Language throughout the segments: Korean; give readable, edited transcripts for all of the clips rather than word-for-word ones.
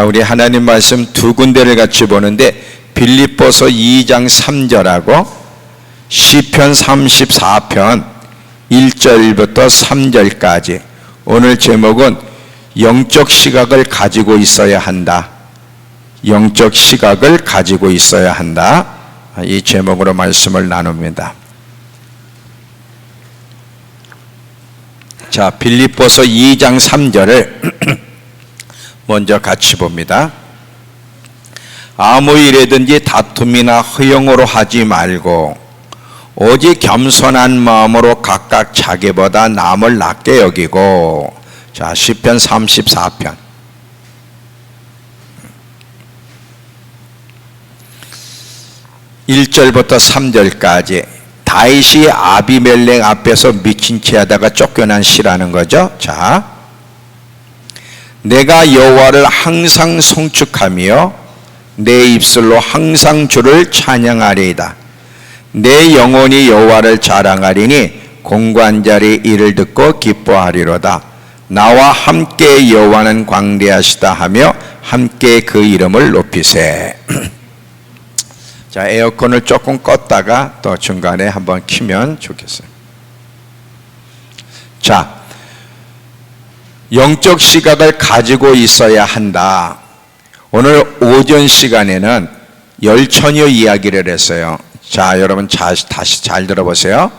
우리 하나님 말씀 두 군데를 같이 보는데 빌립보서 2장 3절하고 시편 34편 1절부터 3절까지. 오늘 제목은 영적 시각을 가지고 있어야 한다. 영적 시각을 가지고 있어야 한다. 이 제목으로 말씀을 나눕니다. 자, 빌립보서 2장 3절을 먼저 같이 봅니다. 아무 일에든지 다툼이나 허용으로 하지 말고 오직 겸손한 마음으로 각각 자기보다 남을 낮게 여기고. 자, 시편 34편 1절부터 3절까지. 다윗이 아비멜렉 앞에서 미친 채 하다가 쫓겨난 시라는 거죠. 자, 내가 여호와를 항상 송축하며 내 입술로 항상 주를 찬양하리이다. 내 영혼이 여호와를 자랑하리니 공관자리 이를 듣고 기뻐하리로다. 나와 함께 여호와는 광대하시다 하며 함께 그 이름을 높이세. 자, 에어컨을 조금 껐다가 또 중간에 한번 켜면 좋겠어요. 자, 영적 시각을 가지고 있어야 한다. 오늘 오전 시간에는 열처녀 이야기를 했어요. 자, 여러분 다시 잘 들어보세요.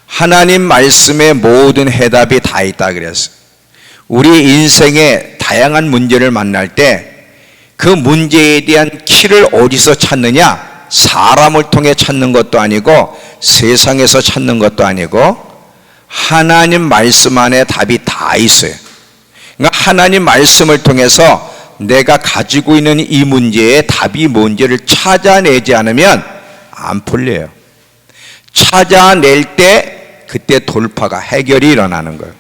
하나님 말씀에 모든 해답이 다 있다 그랬어요. 우리 인생에 다양한 문제를 만날 때 그 문제에 대한 키를 어디서 찾느냐? 사람을 통해 찾는 것도 아니고 세상에서 찾는 것도 아니고 하나님 말씀 안에 답이 다 있어요. 그러니까 하나님 말씀을 통해서 내가 가지고 있는 이 문제의 답이 뭔지를 찾아내지 않으면 안 풀려요. 찾아낼 때 그때 돌파가, 해결이 일어나는 거예요.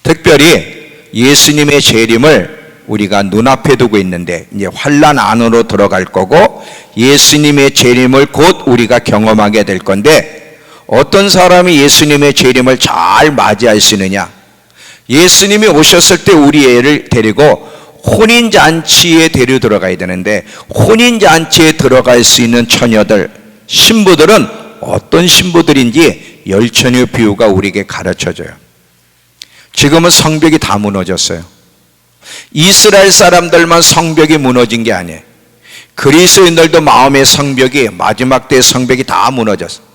특별히 예수님의 재림을 우리가 눈앞에 두고 있는데 이제 환난 안으로 들어갈 거고 예수님의 재림을 곧 우리가 경험하게 될 건데, 어떤 사람이 예수님의 재림을 잘 맞이할 수 있느냐? 예수님이 오셨을 때 우리 애를 데리고 혼인잔치에 데려 들어가야 되는데, 혼인잔치에 들어갈 수 있는 처녀들, 신부들은 어떤 신부들인지 열처녀 비유가 우리에게 가르쳐줘요. 지금은 성벽이 다 무너졌어요. 이스라엘 사람들만 성벽이 무너진 게 아니에요. 그리스도인들도 마음의 성벽이, 마지막 때의 성벽이 다 무너졌어요.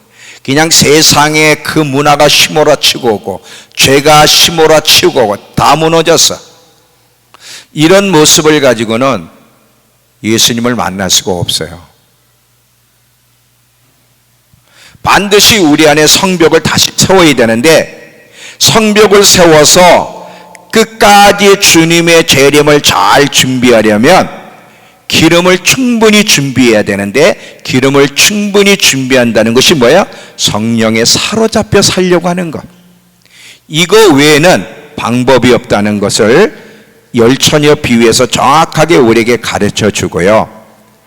그냥 세상에 그 문화가 휘몰아치고 오고 죄가 휘몰아치고 오고 다 무너졌어. 이런 모습을 가지고는 예수님을 만날 수가 없어요. 반드시 우리 안에 성벽을 다시 세워야 되는데, 성벽을 세워서 끝까지 주님의 재림을 잘 준비하려면 기름을 충분히 준비해야 되는데, 기름을 충분히 준비한다는 것이 뭐야? 성령에 사로잡혀 살려고 하는 것. 이거 외에는 방법이 없다는 것을 열처녀 비유에서 정확하게 우리에게 가르쳐 주고요.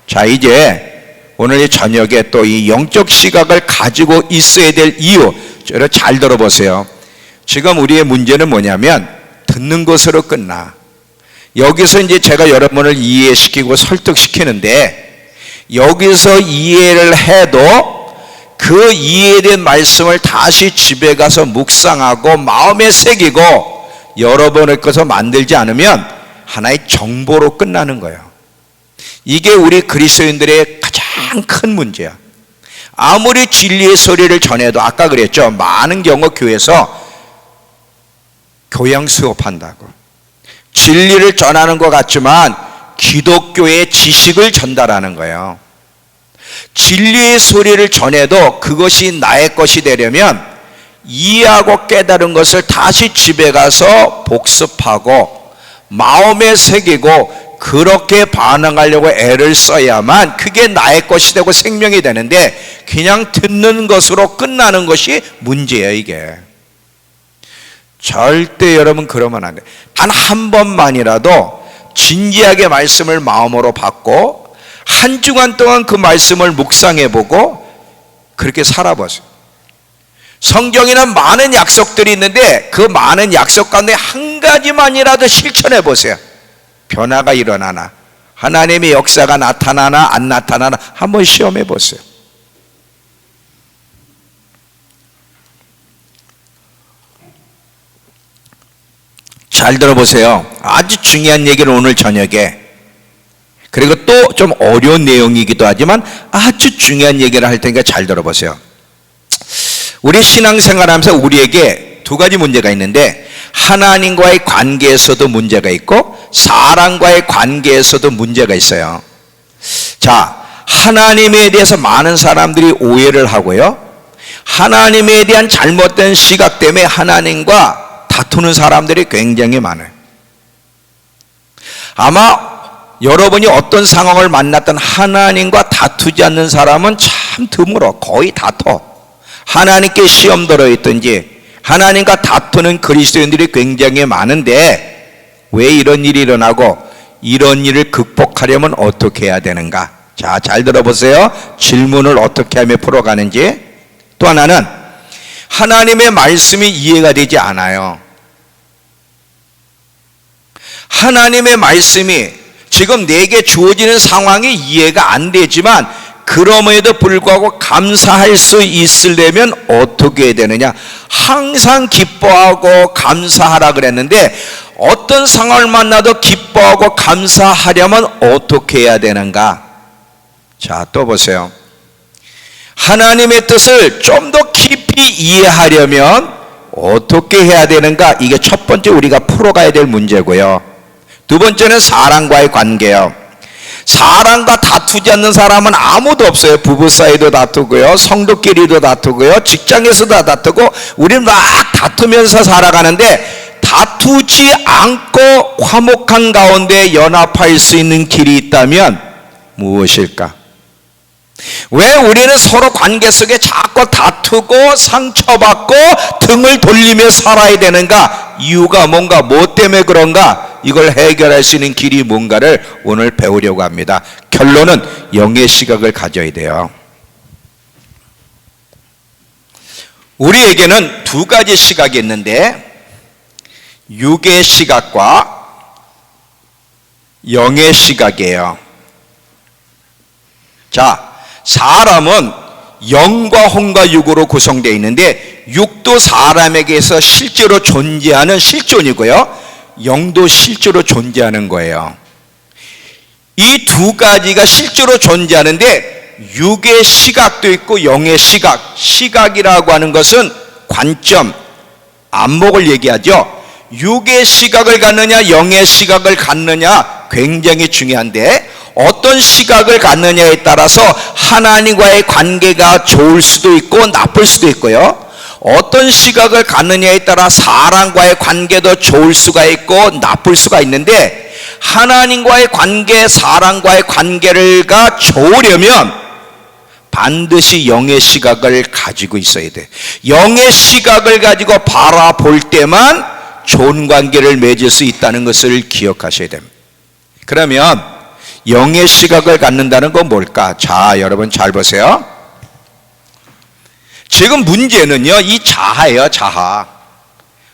자, 이제 오늘 저녁에 또 이 영적 시각을 가지고 있어야 될 이유, 저를 잘 들어보세요. 지금 우리의 문제는 뭐냐면 듣는 것으로 끝나. 여기서 이제 제가 여러분을 이해시키고 설득시키는데, 여기서 이해를 해도 그 이해된 말씀을 다시 집에 가서 묵상하고 마음에 새기고 여러분의 것을 만들지 않으면 하나의 정보로 끝나는 거예요. 이게 우리 그리스도인들의 가장 큰 문제야. 아무리 진리의 소리를 전해도, 아까 그랬죠, 많은 경우 교회에서 교양 수업한다고 진리를 전하는 것 같지만 기독교의 지식을 전달하는 거예요. 진리의 소리를 전해도 그것이 나의 것이 되려면 이해하고 깨달은 것을 다시 집에 가서 복습하고 마음에 새기고 그렇게 반응하려고 애를 써야만 그게 나의 것이 되고 생명이 되는데, 그냥 듣는 것으로 끝나는 것이 문제예요. 이게 절대 여러분 그러면 안 돼요. 단 한 번만이라도 진지하게 말씀을 마음으로 받고 한 주간 동안 그 말씀을 묵상해보고 그렇게 살아보세요. 성경에는 많은 약속들이 있는데 그 많은 약속 가운데 한 가지만이라도 실천해보세요. 변화가 일어나나, 하나님의 역사가 나타나나 안 나타나나 한번 시험해 보세요. 잘 들어보세요. 아주 중요한 얘기를 오늘 저녁에, 그리고 또 좀 어려운 내용이기도 하지만 아주 중요한 얘기를 할 테니까 잘 들어보세요. 우리 신앙생활하면서 우리에게 두 가지 문제가 있는데, 하나님과의 관계에서도 문제가 있고 사람과의 관계에서도 문제가 있어요. 자, 하나님에 대해서 많은 사람들이 오해를 하고요, 하나님에 대한 잘못된 시각 때문에 하나님과 다투는 사람들이 굉장히 많아요. 아마 여러분이 어떤 상황을 만났던 하나님과 다투지 않는 사람은 참 드물어. 거의 다퉈. 하나님께 시험 들어있든지 하나님과 다투는 그리스도인들이 굉장히 많은데, 왜 이런 일이 일어나고 이런 일을 극복하려면 어떻게 해야 되는가? 자, 잘 들어보세요. 질문을 어떻게 하며 풀어가는지. 또 하나는 하나님의 말씀이 이해가 되지 않아요. 하나님의 말씀이 지금 내게 주어지는 상황이 이해가 안 되지만 그럼에도 불구하고 감사할 수 있으려면 어떻게 해야 되느냐? 항상 기뻐하고 감사하라 그랬는데, 어떤 상황을 만나도 기뻐하고 감사하려면 어떻게 해야 되는가? 자, 또 보세요. 하나님의 뜻을 좀 더 깊이 이해하려면 어떻게 해야 되는가? 이게 첫 번째 우리가 풀어가야 될 문제고요. 두 번째는 사람과의 관계요. 사람과 다투지 않는 사람은 아무도 없어요. 부부 사이도 다투고요, 성도끼리도 다투고요, 직장에서도 다투고, 우리는 막 다투면서 살아가는데, 다투지 않고 화목한 가운데 연합할 수 있는 길이 있다면 무엇일까? 왜 우리는 서로 관계 속에 자꾸 다투고 상처받고 등을 돌리며 살아야 되는가? 이유가 뭔가, 뭐 때문에 그런가? 이걸 해결할 수 있는 길이 뭔가를 오늘 배우려고 합니다. 결론은 영의 시각을 가져야 돼요. 우리에게는 두 가지 시각이 있는데, 육의 시각과 영의 시각이에요. 자, 사람은 영과 혼과 육으로 구성되어 있는데, 육도 사람에게서 실제로 존재하는 실존이고요, 영도 실제로 존재하는 거예요. 이 두 가지가 실제로 존재하는데, 육의 시각도 있고 영의 시각. 시각이라고 하는 것은 관점, 안목을 얘기하죠. 육의 시각을 갖느냐 영의 시각을 갖느냐 굉장히 중요한데, 어떤 시각을 갖느냐에 따라서 하나님과의 관계가 좋을 수도 있고 나쁠 수도 있고요, 어떤 시각을 갖느냐에 따라 사람과의 관계도 좋을 수가 있고 나쁠 수가 있는데, 하나님과의 관계, 사람과의 관계가 좋으려면 반드시 영의 시각을 가지고 있어야 돼. 영의 시각을 가지고 바라볼 때만 좋은 관계를 맺을 수 있다는 것을 기억하셔야 됩니다. 그러면 영의 시각을 갖는다는 건 뭘까? 자, 여러분 잘 보세요. 지금 문제는요, 이 자아예요. 자아.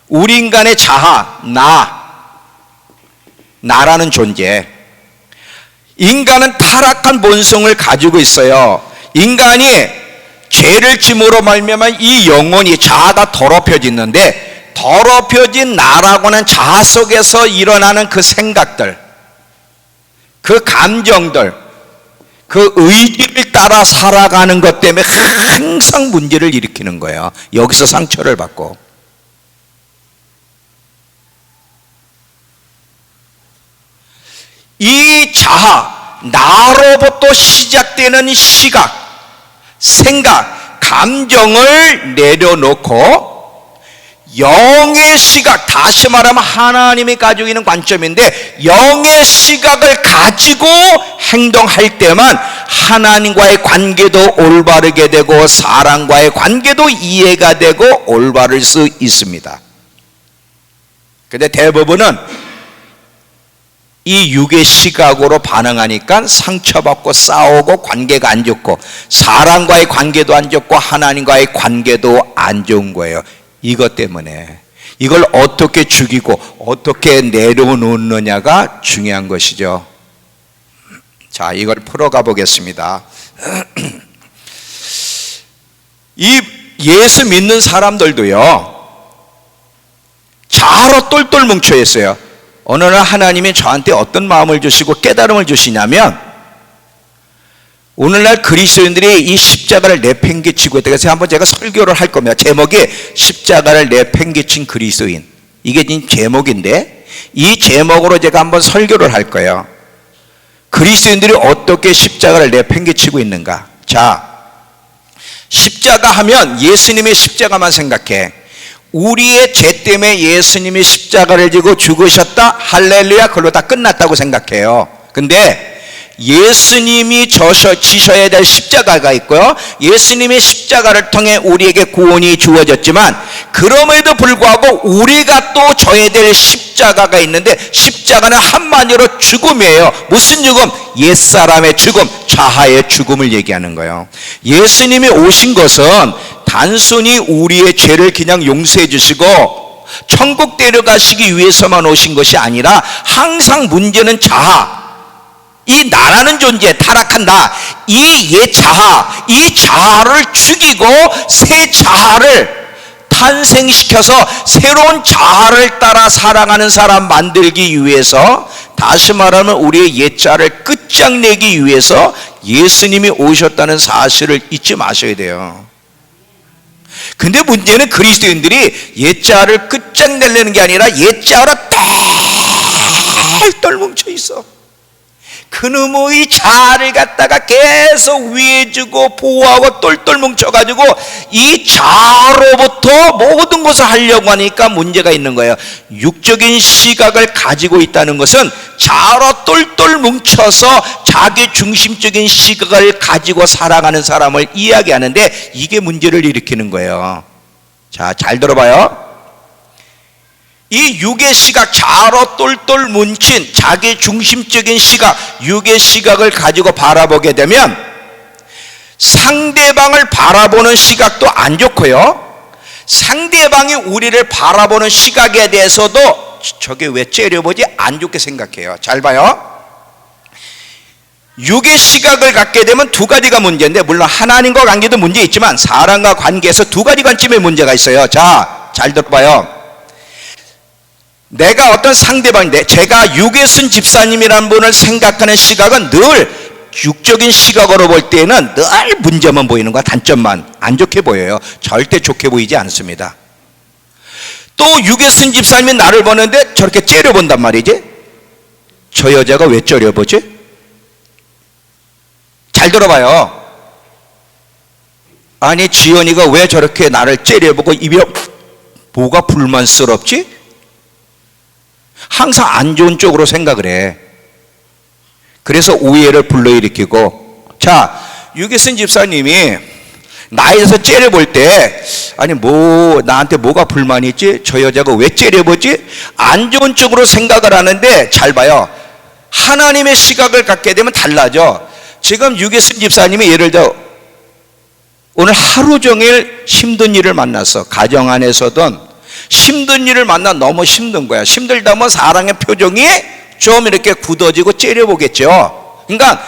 우리 인간의 자아, 나라는 존재. 인간은 타락한 본성을 가지고 있어요. 인간이 죄를 짐으로 말미암아 이 영혼이, 자아가 더럽혀지는데, 더럽혀진 나라고는 자아 속에서 일어나는 그 생각들, 그 감정들, 그 의지를 따라 살아가는 것 때문에 항상 문제를 일으키는 거예요. 여기서 상처를 받고. 이 자아, 나로부터 시작되는 시각, 생각, 감정을 내려놓고 영의 시각, 다시 말하면 하나님이 가지고 있는 관점인데, 영의 시각을 가지고 행동할 때만 하나님과의 관계도 올바르게 되고 사람과의 관계도 이해가 되고 올바를 수 있습니다. 근데 대부분은 이 육의 시각으로 반응하니까 상처받고 싸우고 관계가 안 좋고, 사람과의 관계도 안 좋고 하나님과의 관계도 안 좋은 거예요. 이것 때문에 이걸 어떻게 죽이고 어떻게 내려놓느냐가 중요한 것이죠. 자, 이걸 풀어가 보겠습니다. 이 예수 믿는 사람들도요, 자로 똘똘 뭉쳐 있어요. 어느 날 하나님이 저한테 어떤 마음을 주시고 깨달음을 주시냐면, 오늘날 그리스도인들이 이 십자가를 내팽개치고 있다. 그래서 한번 제가 설교를 할 겁니다. 제목이 십자가를 내팽개친 그리스도인. 이게 지금 제목인데, 이 제목으로 제가 한번 설교를 할 거예요. 그리스도인들이 어떻게 십자가를 내팽개치고 있는가. 자, 십자가 하면 예수님의 십자가만 생각해. 우리의 죄 때문에 예수님이 십자가를 지고 죽으셨다, 할렐루야, 그걸로 다 끝났다고 생각해요. 근데 예수님이 지셔야 될 십자가가 있고요, 예수님의 십자가를 통해 우리에게 구원이 주어졌지만, 그럼에도 불구하고 우리가 또 져야 될 십자가가 있는데, 십자가는 한마디로 죽음이에요. 무슨 죽음? 옛사람의 죽음, 자아의 죽음을 얘기하는 거예요. 예수님이 오신 것은 단순히 우리의 죄를 그냥 용서해 주시고 천국 데려가시기 위해서만 오신 것이 아니라, 항상 문제는 자아, 이 나라는 존재, 타락한 나, 이 옛 자아, 이 자아를 죽이고 새 자아를 탄생시켜서 새로운 자아를 따라 살아가는 사람 만들기 위해서, 다시 말하면 우리의 옛 자아를 끝장내기 위해서 예수님이 오셨다는 사실을 잊지 마셔야 돼요. 근데 문제는 그리스도인들이 옛 자아를 끝장내려는 게 아니라 옛 자아로 똘똘 뭉쳐 있어. 그놈의 자아를 갖다가 계속 위해주고 보호하고 똘똘 뭉쳐가지고 이 자아로부터 모든 것을 하려고 하니까 문제가 있는 거예요. 육적인 시각을 가지고 있다는 것은 자아로 똘똘 뭉쳐서 자기 중심적인 시각을 가지고 살아가는 사람을 이야기하는데, 이게 문제를 일으키는 거예요. 자, 잘 들어봐요. 이 육의 시각, 자아로 똘똘 뭉친 자기 중심적인 시각, 육의 시각을 가지고 바라보게 되면 상대방을 바라보는 시각도 안 좋고요, 상대방이 우리를 바라보는 시각에 대해서도 저게 왜 째려보지? 안 좋게 생각해요. 잘 봐요. 육의 시각을 갖게 되면 두 가지가 문제인데, 물론 하나님과 관계도 문제 있지만 사람과 관계에서 두 가지 관점의 문제가 있어요. 자, 잘 들어봐요. 내가 어떤 상대방인데, 제가 유계순 집사님이라는 분을 생각하는 시각은 늘 육적인 시각으로 볼 때는 늘 문제만 보이는 거야. 단점만 안 좋게 보여요. 절대 좋게 보이지 않습니다. 또 유계순 집사님이 나를 보는데 저렇게 째려본단 말이지. 저 여자가 왜 째려보지? 잘 들어봐요. 아니, 지연이가 왜 저렇게 나를 째려보고 입이 뭐가 불만스럽지? 항상 안 좋은 쪽으로 생각을 해. 그래서 오해를 불러일으키고. 자, 유기순 집사님이 나에 대해서 째려볼 때, 아니 뭐 나한테 뭐가 불만이 있지? 저 여자가 왜 째려보지? 안 좋은 쪽으로 생각을 하는데, 잘 봐요. 하나님의 시각을 갖게 되면 달라져. 지금 유기순 집사님이 예를 들어 오늘 하루 종일 힘든 일을 만났어. 가정 안에서든 힘든 일을 만나 너무 힘든 거야. 힘들다 보면 사람의 표정이 좀 이렇게 굳어지고 째려보겠죠. 그러니까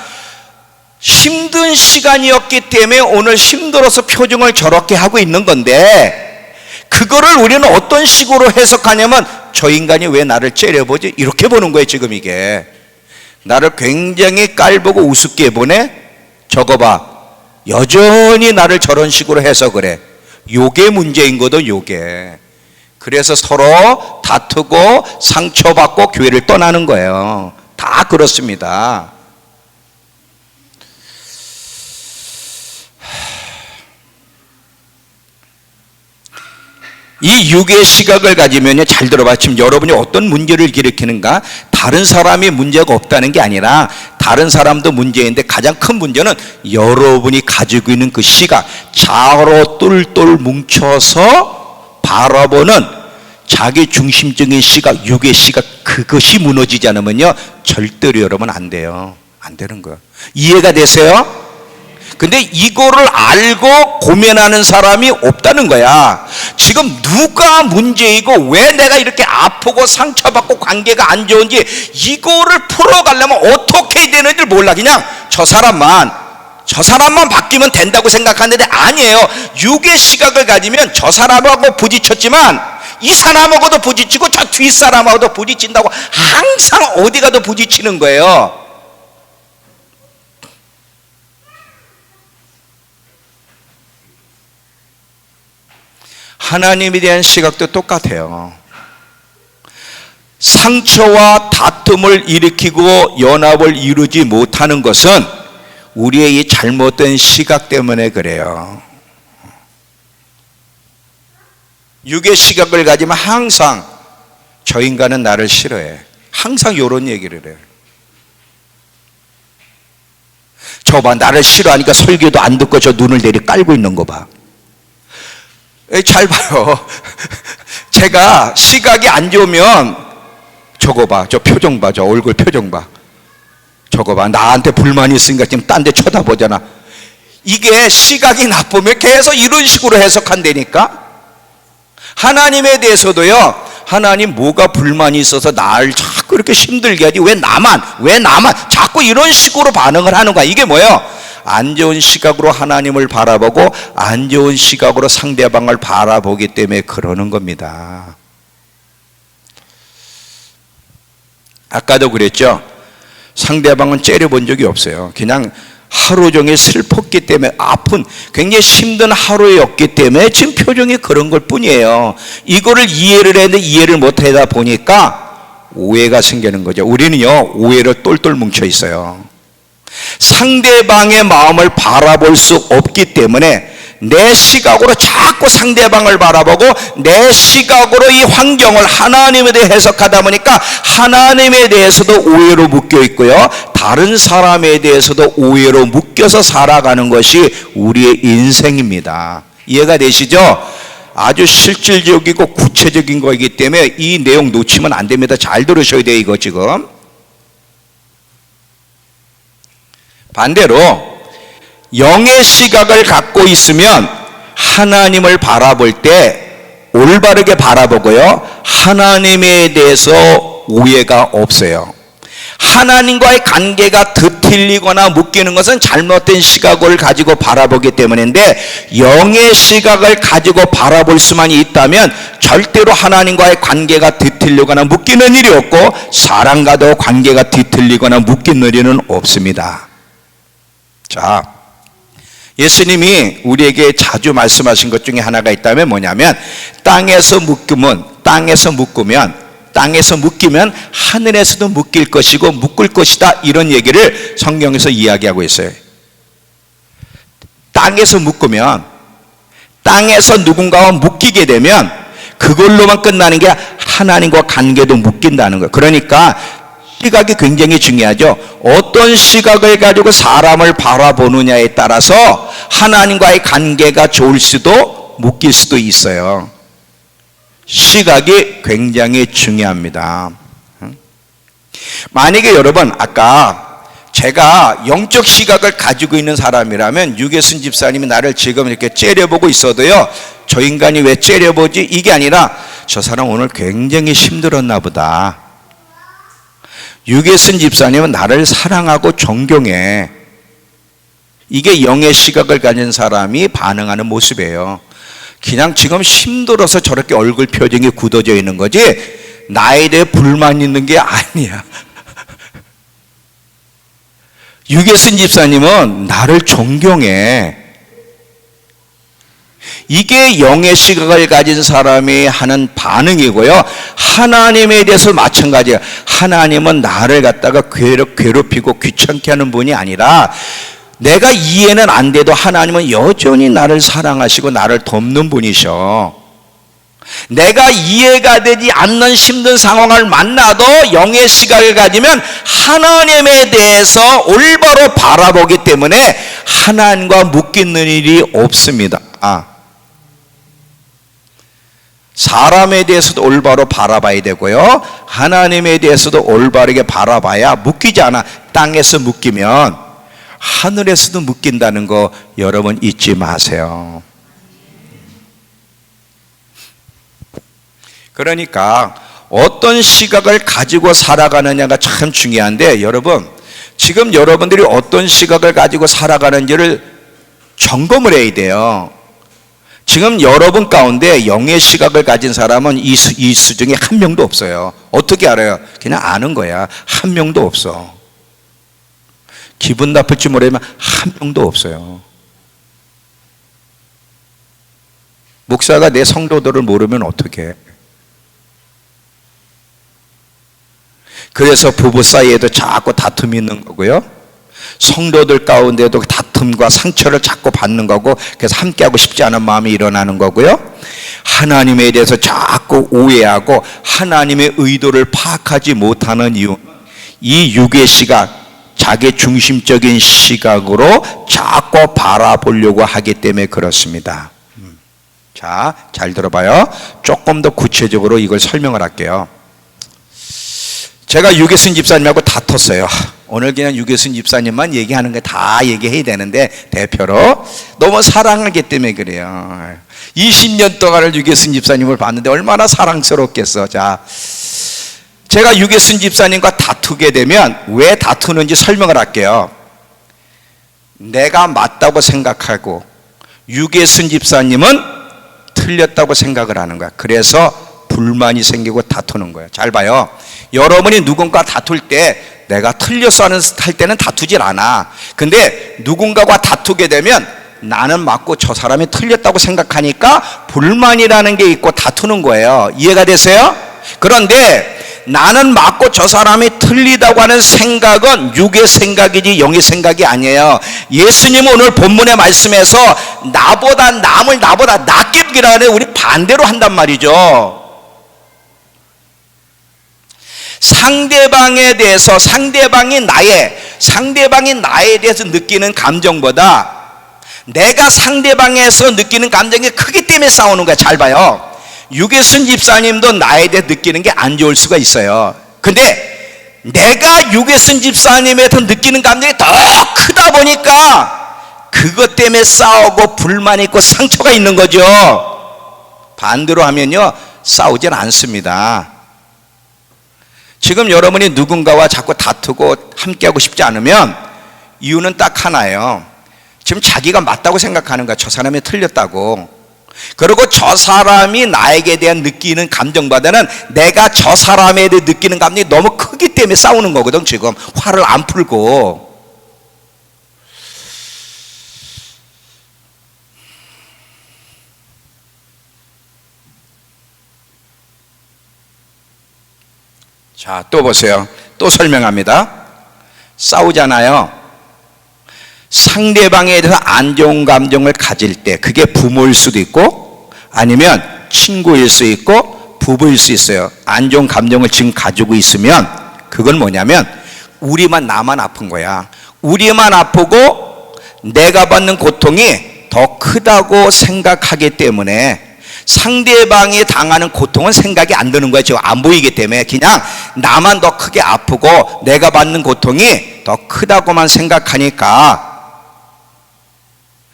힘든 시간이었기 때문에 오늘 힘들어서 표정을 저렇게 하고 있는 건데, 그거를 우리는 어떤 식으로 해석하냐면, 저 인간이 왜 나를 째려보지? 이렇게 보는 거예요. 지금 이게 나를 굉장히 깔보고 우습게 보네. 저거 봐, 여전히 나를 저런 식으로 해석을 해. 요게 문제인 거도 요게. 그래서 서로 다투고 상처받고 교회를 떠나는 거예요. 다 그렇습니다. 이 육의 시각을 가지면요, 잘 들어봐. 지금 여러분이 어떤 문제를 일으키는가? 다른 사람이 문제가 없다는 게 아니라 다른 사람도 문제인데, 가장 큰 문제는 여러분이 가지고 있는 그 시각, 자아로 똘똘 뭉쳐서 바라보는 자기 중심적인 시각, 육의 시각, 그것이 무너지지 않으면요 절대로 여러분 안 돼요. 안 되는 거예요. 이해가 되세요? 근데 이거를 알고 고민하는 사람이 없다는 거야. 지금 누가 문제이고 왜 내가 이렇게 아프고 상처받고 관계가 안 좋은지 이거를 풀어가려면 어떻게 해야 되는지 몰라. 그냥 저 사람만 바뀌면 된다고 생각하는데 아니에요. 육의 시각을 가지면 저 사람하고 부딪혔지만 이 사람하고도 부딪히고 저 뒷사람하고도 부딪힌다고 항상 어디 가도 부딪히는 거예요. 하나님에 대한 시각도 똑같아요. 상처와 다툼을 일으키고 연합을 이루지 못하는 것은 우리의 이 잘못된 시각 때문에 그래요. 육의 시각을 가지면 항상 저 인간은 나를 싫어해. 항상 이런 얘기를 해요. 저봐 나를 싫어하니까 설교도 안 듣고 저 눈을 내리 깔고 있는 거 봐. 잘 봐요. 제가 시각이 안 좋으면 저거 봐. 저 표정 봐. 저 얼굴 표정 봐. 저거 봐. 나한테 불만이 있으니까 지금 딴 데 쳐다보잖아. 이게 시각이 나쁘면 계속 이런 식으로 해석한다니까. 하나님에 대해서도요. 하나님 뭐가 불만이 있어서 나를 자꾸 이렇게 힘들게 하지? 왜 나만 자꾸 이런 식으로 반응을 하는 거야. 이게 뭐예요? 안 좋은 시각으로 하나님을 바라보고 안 좋은 시각으로 상대방을 바라보기 때문에 그러는 겁니다. 아까도 그랬죠. 상대방은 째려본 적이 없어요. 그냥 하루 종일 슬펐기 때문에 아픈 굉장히 힘든 하루였기 때문에 지금 표정이 그런 걸 뿐이에요. 이거를 이해를 했는데 이해를 못하다 보니까 오해가 생기는 거죠. 우리는요 오해로 똘똘 뭉쳐 있어요. 상대방의 마음을 바라볼 수 없기 때문에 내 시각으로 자꾸 상대방을 바라보고 내 시각으로 이 환경을 하나님에 대해 해석하다 보니까 하나님에 대해서도 오해로 묶여 있고요, 다른 사람에 대해서도 오해로 묶여서 살아가는 것이 우리의 인생입니다. 이해가 되시죠? 아주 실질적이고 구체적인 거이기 때문에 이 내용 놓치면 안 됩니다. 잘 들으셔야 돼요. 이거 지금 반대로 영의 시각을 갖고 있으면 하나님을 바라볼 때 올바르게 바라보고요, 하나님에 대해서 오해가 없어요. 하나님과의 관계가 뒤틀리거나 묶이는 것은 잘못된 시각을 가지고 바라보기 때문인데, 영의 시각을 가지고 바라볼 수만 있다면 절대로 하나님과의 관계가 뒤틀리거나 묶이는 일이 없고 사람과도 관계가 뒤틀리거나 묶이는 일은 없습니다. 자, 예수님이 우리에게 자주 말씀하신 것 중에 하나가 있다면 뭐냐면, 땅에서 묶이면 하늘에서도 묶일 것이고 묶을 것이다, 이런 얘기를 성경에서 이야기하고 있어요. 땅에서 묶으면, 땅에서 누군가와 묶이게 되면 그걸로만 끝나는 게 하나님과 관계도 묶인다는 거예요. 그러니까 시각이 굉장히 중요하죠. 어떤 시각을 가지고 사람을 바라보느냐에 따라서 하나님과의 관계가 좋을 수도 묶일 수도 있어요. 시각이 굉장히 중요합니다. 만약에 여러분, 아까 제가 영적 시각을 가지고 있는 사람이라면 유계순 집사님이 나를 지금 이렇게 째려보고 있어도요, 저 인간이 왜 째려보지? 이게 아니라 저 사람 오늘 굉장히 힘들었나 보다. 유계순 집사님은 나를 사랑하고 존경해. 이게 영의 시각을 가진 사람이 반응하는 모습이에요. 그냥 지금 힘들어서 저렇게 얼굴 표정이 굳어져 있는 거지 나에 대해 불만 있는 게 아니야. 유계순 집사님은 나를 존경해. 이게 영의 시각을 가진 사람이 하는 반응이고요, 하나님에 대해서 마찬가지예요. 하나님은 나를 갖다가 괴롭히고 귀찮게 하는 분이 아니라, 내가 이해는 안 돼도 하나님은 여전히 나를 사랑하시고 나를 돕는 분이셔. 내가 이해가 되지 않는 힘든 상황을 만나도 영의 시각을 가지면 하나님에 대해서 올바로 바라보기 때문에 하나님과 묶이는 일이 없습니다. 사람에 대해서도 올바로 바라봐야 되고요, 하나님에 대해서도 올바르게 바라봐야 묶이지 않아. 땅에서 묶이면 하늘에서도 묶인다는 거 여러분 잊지 마세요. 그러니까 어떤 시각을 가지고 살아가느냐가 참 중요한데, 여러분 지금 여러분들이 어떤 시각을 가지고 살아가는지를 점검을 해야 돼요. 지금 여러분 가운데 영의 시각을 가진 사람은 이 수중에 한 명도 없어요. 어떻게 알아요? 그냥 아는 거야. 한 명도 없어. 기분 나쁠지 모르지만 한 명도 없어요. 목사가 내 성도들을 모르면 어떡해? 그래서 부부 사이에도 자꾸 다툼이 있는 거고요, 성도들 가운데도 다툼과 상처를 자꾸 받는 거고, 그래서 함께하고 싶지 않은 마음이 일어나는 거고요, 하나님에 대해서 자꾸 오해하고 하나님의 의도를 파악하지 못하는 이유, 이 육의 시각, 자기 중심적인 시각으로 자꾸 바라보려고 하기 때문에 그렇습니다. 자, 잘 들어봐요. 조금 더 구체적으로 이걸 설명을 할게요. 제가 유계순 집사님하고 다퉜어요. 오늘 그냥 유계순 집사님만 얘기하는 게 다 얘기해야 되는데, 대표로 너무 사랑하기 때문에 그래요. 20년 동안을 유계순 집사님을 봤는데 얼마나 사랑스럽겠어. 자, 제가 유계순 집사님과 다투게 되면 왜 다투는지 설명을 할게요. 내가 맞다고 생각하고 유계순 집사님은 틀렸다고 생각을 하는 거야. 그래서 불만이 생기고 다투는 거예요. 잘 봐요. 여러분이 누군가 다툴 때 내가 틀렸어 할 때는 다투질 않아. 근데 누군가와 다투게 되면 나는 맞고 저 사람이 틀렸다고 생각하니까 불만이라는 게 있고 다투는 거예요. 이해가 되세요? 그런데 나는 맞고 저 사람이 틀리다고 하는 생각은 육의 생각이지 영의 생각이 아니에요. 예수님은 오늘 본문의 말씀에서 남을 나보다 낫게 여기라는 우리 반대로 한단 말이죠. 상대방에 대해서 상대방이 나에 대해서 느끼는 감정보다 내가 상대방에서 느끼는 감정이 크기 때문에 싸우는 거야. 잘 봐요. 유계순 집사님도 나에 대해 느끼는 게 안 좋을 수가 있어요. 근데 내가 유계순 집사님에 대해 느끼는 감정이 더 크다 보니까 그것 때문에 싸우고 불만 있고 상처가 있는 거죠. 반대로 하면요, 싸우질 않습니다. 지금 여러분이 누군가와 자꾸 다투고 함께하고 싶지 않으면 이유는 딱 하나예요. 지금 자기가 맞다고 생각하는 거야. 저 사람이 틀렸다고. 그리고 저 사람이 나에게 대한 느끼는 감정보다는 내가 저 사람에 대해 느끼는 감정이 너무 크기 때문에 싸우는 거거든. 지금 화를 안 풀고. 자, 또 보세요. 또 설명합니다. 싸우잖아요. 상대방에 대해서 안 좋은 감정을 가질 때, 그게 부모일 수도 있고 아니면 친구일 수 있고 부부일 수 있어요. 안 좋은 감정을 지금 가지고 있으면 그건 뭐냐면 나만 아픈 거야. 우리만 아프고 내가 받는 고통이 더 크다고 생각하기 때문에 상대방이 당하는 고통은 생각이 안 드는 거예요. 지금 안 보이기 때문에 그냥 나만 더 크게 아프고 내가 받는 고통이 더 크다고만 생각하니까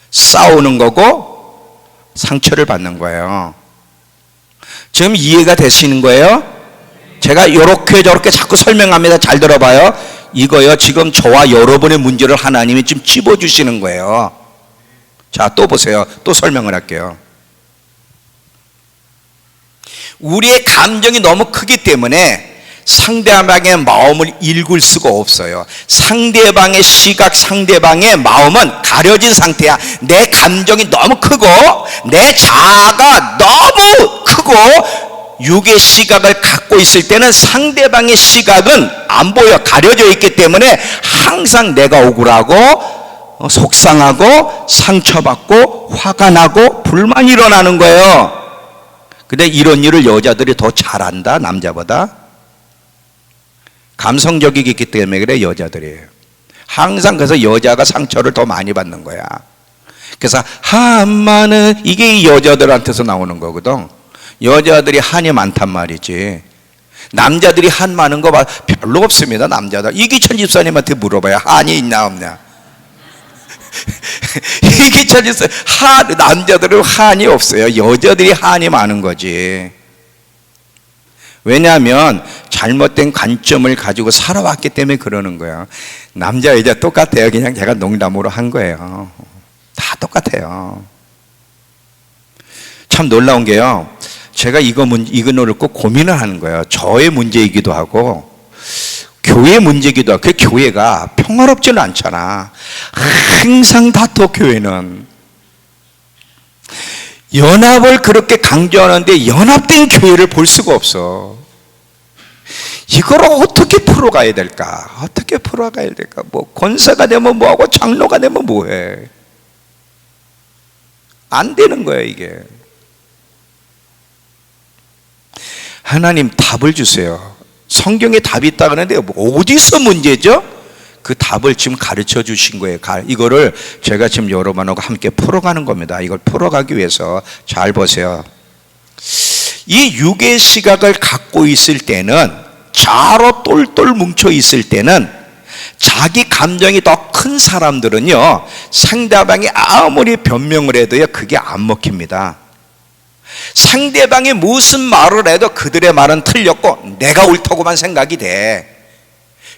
싸우는 거고 상처를 받는 거예요. 지금 이해가 되시는 거예요? 제가 이렇게 저렇게 자꾸 설명합니다. 잘 들어봐요. 이거요, 지금 저와 여러분의 문제를 하나님이 지금 찝어주시는 거예요. 자, 또 보세요. 또 설명을 할게요. 우리의 감정이 너무 크기 때문에 상대방의 마음을 읽을 수가 없어요. 상대방의 시각, 상대방의 마음은 가려진 상태야. 내 감정이 너무 크고 내 자아가 너무 크고 육의 시각을 갖고 있을 때는 상대방의 시각은 안 보여. 가려져 있기 때문에 항상 내가 억울하고 속상하고 상처받고 화가 나고 불만이 일어나는 거예요. 근데 이런 일을 여자들이 더 잘한다, 남자보다. 감성적이기 때문에 그래, 여자들이. 항상 그래서 여자가 상처를 더 많이 받는 거야. 그래서 한마는 이게 여자들한테서 나오는 거거든. 여자들이 한이 많단 말이지. 남자들이 한 많은 거 별로 없습니다. 남자들. 이기천 집사님한테 물어봐요. 한이 있나 없냐. 이게 찾았어요. 남자들은 한이 없어요. 여자들이 한이 많은 거지. 왜냐하면 잘못된 관점을 가지고 살아왔기 때문에 그러는 거예요. 남자 여자 똑같아요. 그냥 제가 농담으로 한 거예요. 다 똑같아요. 참 놀라운 게요, 제가 이거를 꼭 고민을 하는 거예요. 저의 문제이기도 하고 교회 문제이기도 하고. 그 교회가 평화롭지는 않잖아. 항상 다퉈. 교회는 연합을 그렇게 강조하는데 연합된 교회를 볼 수가 없어. 이걸 어떻게 풀어가야 될까? 어떻게 풀어가야 될까? 뭐 권사가 되면 뭐하고 장로가 되면 뭐해? 안 되는 거예요 이게. 하나님 답을 주세요. 성경에 답이 있다 그러는데 어디서 문제죠? 그 답을 지금 가르쳐 주신 거예요. 이거를 제가 지금 여러분하고 함께 풀어가는 겁니다. 이걸 풀어가기 위해서 잘 보세요. 이 육의 시각을 갖고 있을 때는, 좌로 똘똘 뭉쳐 있을 때는, 자기 감정이 더 큰 사람들은요, 상대방이 아무리 변명을 해도요 그게 안 먹힙니다. 상대방이 무슨 말을 해도 그들의 말은 틀렸고 내가 옳다고만 생각이 돼.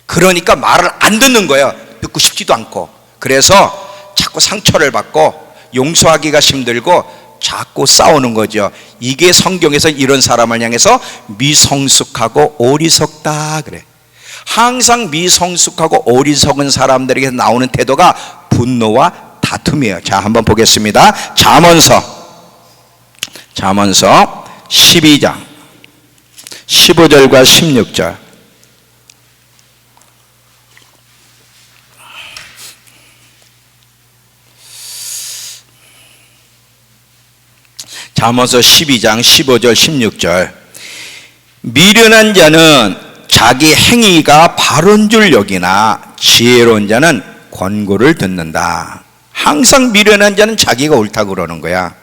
그러니까 말을 안 듣는 거예요. 듣고 싶지도 않고. 그래서 자꾸 상처를 받고 용서하기가 힘들고 자꾸 싸우는 거죠. 이게 성경에서 이런 사람을 향해서 미성숙하고 어리석다 그래. 항상 미성숙하고 어리석은 사람들에게 나오는 태도가 분노와 다툼이에요. 자, 한번 보겠습니다. 잠언서 12장 15절과 16절. 잠언서 12장 15절 16절. 미련한 자는 자기 행위가 바른 줄 여기나 지혜로운 자는 권고를 듣는다. 항상 미련한 자는 자기가 옳다고 그러는 거야.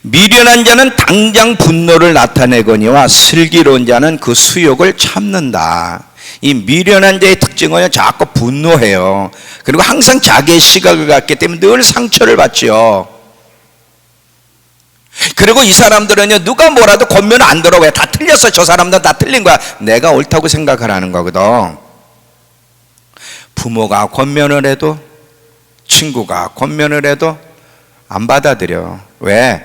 미련한 자는 당장 분노를 나타내거니와 슬기로운 자는 그 수욕을 참는다. 이 미련한 자의 특징은 자꾸 분노해요. 그리고 항상 자기의 시각을 갖기 때문에 늘 상처를 받죠. 그리고 이 사람들은요, 누가 뭐라도 권면 안 들어. 왜? 다 틀렸어. 저 사람들은 다 틀린 거야. 내가 옳다고 생각을 하는 거거든. 부모가 권면을 해도, 친구가 권면을 해도 안 받아들여. 왜?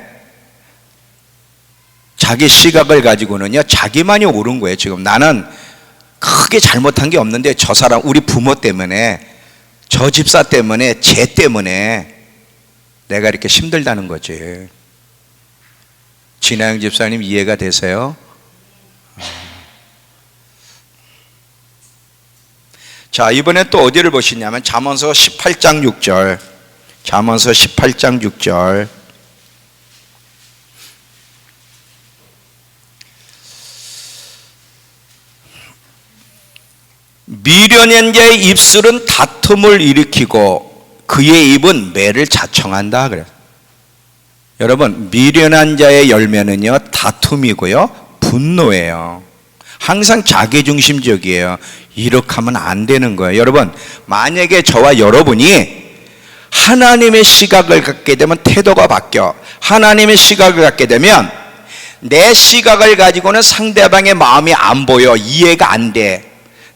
자기 시각을 가지고는요, 자기만이 옳은 거예요. 지금 나는 크게 잘못한 게 없는데 저 사람, 우리 부모 때문에, 저 집사 때문에, 쟤 때문에 내가 이렇게 힘들다는 거지. 진아영 집사님 이해가 되세요? 자, 이번에 또 어디를 보시냐면 잠언서 18장 6절. 잠언서 18장 6절. 미련한 자의 입술은 다툼을 일으키고 그의 입은 매를 자청한다 그래요. 여러분, 미련한 자의 열매는요, 다툼이고요, 분노예요. 항상 자기중심적이에요. 이렇게 하면 안 되는 거예요. 여러분, 만약에 저와 여러분이 하나님의 시각을 갖게 되면 태도가 바뀌어. 하나님의 시각을 갖게 되면 내 시각을 가지고는 상대방의 마음이 안 보여. 이해가 안 돼.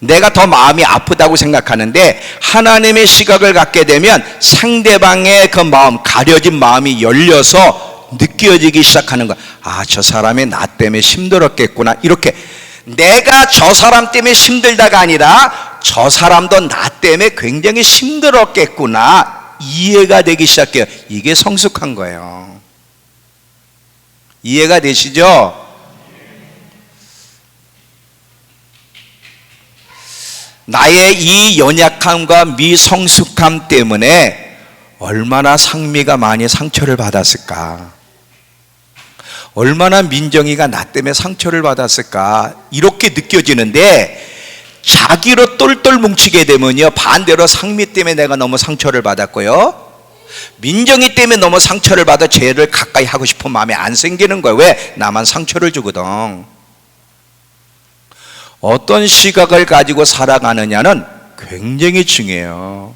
내가 더 마음이 아프다고 생각하는데 하나님의 시각을 갖게 되면 상대방의 그 마음, 가려진 마음이 열려서 느껴지기 시작하는 거야. 아, 저 사람이 나 때문에 힘들었겠구나. 이렇게 내가 저 사람 때문에 힘들다가 아니라 저 사람도 나 때문에 굉장히 힘들었겠구나. 이해가 되기 시작해요. 이게 성숙한 거예요. 이해가 되시죠? 나의 이 연약함과 미성숙함 때문에 얼마나 상미가 많이 상처를 받았을까? 얼마나 민정이가 나 때문에 상처를 받았을까? 이렇게 느껴지는데 자기로 똘똘 뭉치게 되면요, 반대로 상미 때문에 내가 너무 상처를 받았고요, 민정이 때문에 너무 상처를 받아 죄를 가까이 하고 싶은 마음이 안 생기는 거예요. 왜? 나만 상처를 주거든. 어떤 시각을 가지고 살아가느냐는 굉장히 중요해요.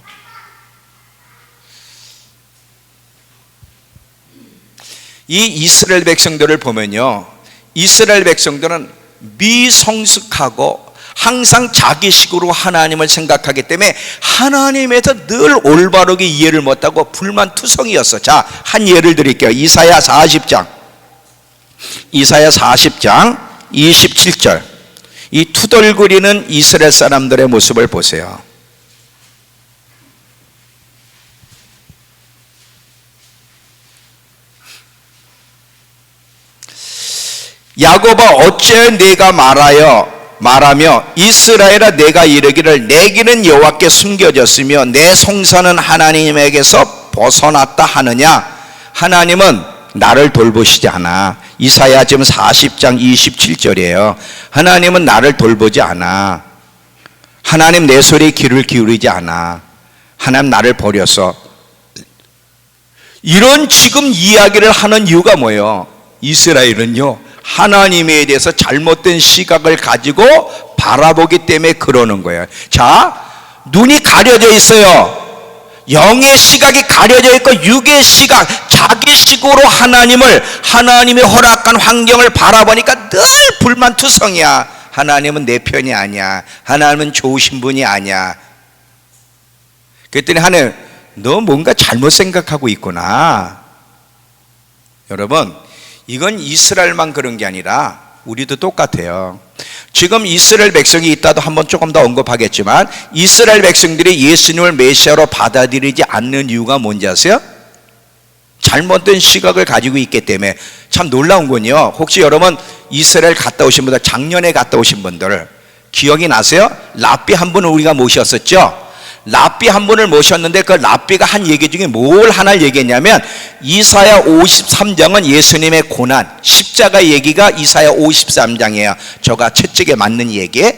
이 이스라엘 백성들을 보면요, 이스라엘 백성들은 미성숙하고 항상 자기식으로 하나님을 생각하기 때문에 하나님에서 늘 올바르게 이해를 못하고 불만투성이었어. 자, 한 예를 드릴게요. 이사야 40장 27절. 이 투덜거리는 이스라엘 사람들의 모습을 보세요. 야곱아, 어째 내가 말하며 이스라엘아, 내가 이르기를 내 길은 여호와께 숨겨졌으며 내 송사는 하나님에게서 벗어났다 하느냐? 하나님은 나를 돌보시지 않아. 이사야 지금 40장 27절이에요. 하나님은 나를 돌보지 않아. 하나님 내 소리에 귀를 기울이지 않아. 하나님 나를 버렸어. 이런 지금 이야기를 하는 이유가 뭐예요? 이스라엘은요, 하나님에 대해서 잘못된 시각을 가지고 바라보기 때문에 그러는 거예요. 자, 눈이 가려져 있어요. 영의 시각이 가려져 있고 육의 시각, 자기식으로 하나님의 허락한 환경을 바라보니까 늘 불만투성이야. 하나님은 내 편이 아니야. 하나님은 좋으신 분이 아니야. 그랬더니 하나님, 너 뭔가 잘못 생각하고 있구나. 여러분, 이건 이스라엘만 그런 게 아니라 우리도 똑같아요. 지금 이스라엘 백성이 있다도 한번 조금 더 언급하겠지만, 이스라엘 백성들이 예수님을 메시아로 받아들이지 않는 이유가 뭔지 아세요? 잘못된 시각을 가지고 있기 때문에. 참 놀라운 건요, 혹시 여러분 이스라엘 갔다 오신 분들, 작년에 갔다 오신 분들 기억이 나세요? 랍비 한 분을 우리가 모셨었죠. 랍비 한 분을 모셨는데 그 랍비가 한 얘기 중에 뭘 하나 얘기했냐면, 이사야 53장은 예수님의 고난, 십자가 얘기가 이사야 53장이에요. 저가 채찍에 맞는 얘기.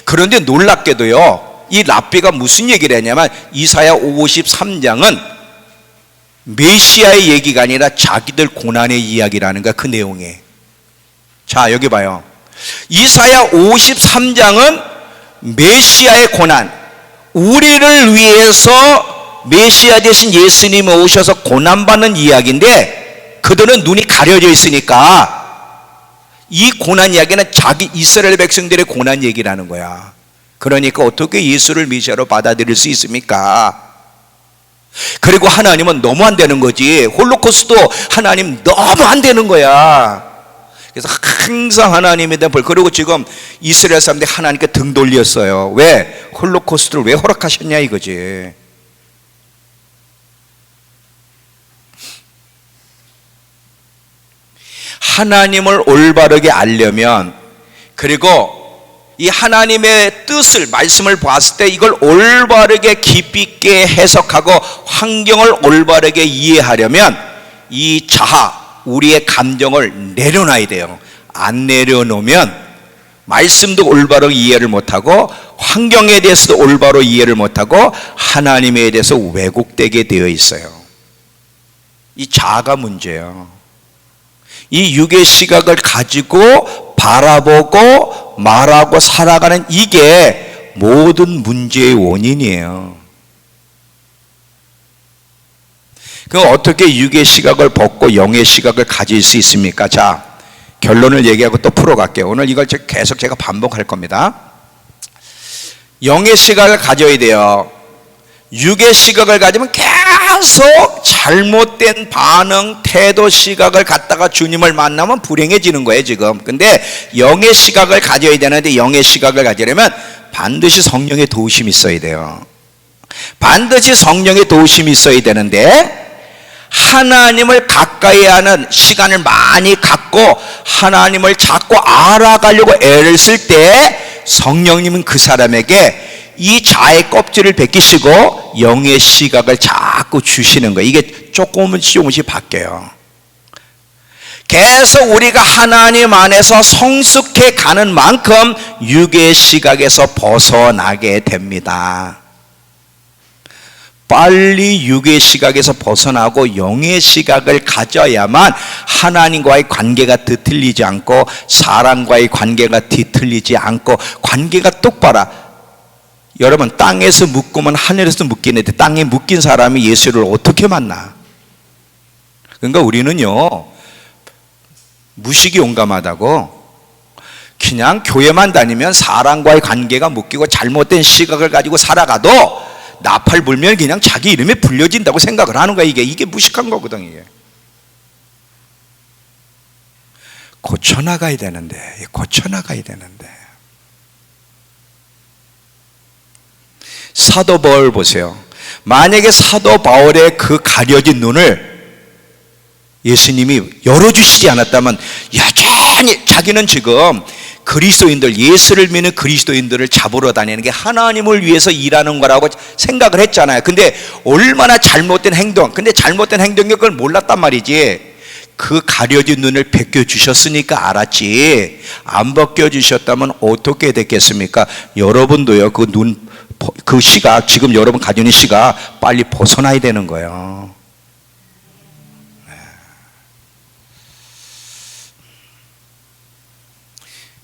그런데 놀랍게도요, 이 랍비가 무슨 얘기를 했냐면, 이사야 53장은 메시아의 얘기가 아니라 자기들 고난의 이야기라는 거야, 그 내용이. 자, 여기 봐요. 이사야 53장은 메시아의 고난, 우리를 위해서 메시아 대신 예수님이 오셔서 고난받는 이야기인데, 그들은 눈이 가려져 있으니까 이 고난 이야기는 자기 이스라엘 백성들의 고난 얘기라는 거야. 그러니까 어떻게 예수를 메시아로 받아들일 수 있습니까? 그리고 하나님은 너무 안 되는 거지. 홀로코스트도 하나님 너무 안 되는 거야. 그래서 항상 하나님에 대한 벌. 그리고 지금 이스라엘 사람들이 하나님께 등 돌렸어요. 왜? 홀로코스트를 왜 허락하셨냐 이거지. 하나님을 올바르게 알려면, 그리고 이 하나님의 뜻을, 말씀을 봤을 때 이걸 올바르게 깊이 있게 해석하고 환경을 올바르게 이해하려면 이 자아, 우리의 감정을 내려놔야 돼요. 안 내려놓으면 말씀도 올바로 이해를 못하고 환경에 대해서도 올바로 이해를 못하고 하나님에 대해서 왜곡되게 되어 있어요. 이 자아가 문제예요. 이 육의 시각을 가지고 바라보고 말하고 살아가는 이게 모든 문제의 원인이에요. 그럼 어떻게 육의 시각을 벗고 영의 시각을 가질 수 있습니까? 자, 결론을 얘기하고 또 풀어갈게요. 오늘 이걸 계속 제가 반복할 겁니다. 영의 시각을 가져야 돼요. 육의 시각을 가지면 계속 잘못된 반응, 태도, 시각을 갖다가 주님을 만나면 불행해지는 거예요 지금. 근데 영의 시각을 가져야 되는데, 영의 시각을 가지려면 반드시 성령의 도우심이 있어야 돼요. 반드시 성령의 도우심이 있어야 되는데, 하나님을 가까이 하는 시간을 많이 갖고 하나님을 자꾸 알아가려고 애를 쓸 때 성령님은 그 사람에게 이 자의 껍질을 벗기시고 영의 시각을 자꾸 주시는 거예요. 이게 조금씩 바뀌어요. 계속 우리가 하나님 안에서 성숙해 가는 만큼 육의 시각에서 벗어나게 됩니다. 빨리 육의 시각에서 벗어나고 영의 시각을 가져야만 하나님과의 관계가 뒤틀리지 않고 사람과의 관계가 뒤틀리지 않고 관계가 똑바로. 여러분, 땅에서 묶으면 하늘에서 묶이는데 땅에 묶인 사람이 예수를 어떻게 만나? 그러니까 우리는요, 무식이 용감하다고? 그냥 교회만 다니면 사람과의 관계가 묶이고 잘못된 시각을 가지고 살아가도 나팔 불면 그냥 자기 이름에 불려진다고 생각을 하는 거야. 이게 무식한 거거든. 이게 고쳐나가야 되는데. 사도 바울 보세요. 만약에 사도 바울의 그 가려진 눈을 예수님이 열어주시지 않았다면 여전히 자기는 지금 그리스도인들, 예수를 믿는 그리스도인들을 잡으러 다니는 게 하나님을 위해서 일하는 거라고 생각을 했잖아요. 근데 얼마나 잘못된 행동, 근데 잘못된 행동이 그걸 몰랐단 말이지. 그 가려진 눈을 벗겨주셨으니까 알았지. 안 벗겨주셨다면 어떻게 됐겠습니까? 여러분도요, 그 시각, 지금 여러분 가지고 있는 시각 빨리 벗어나야 되는 거예요.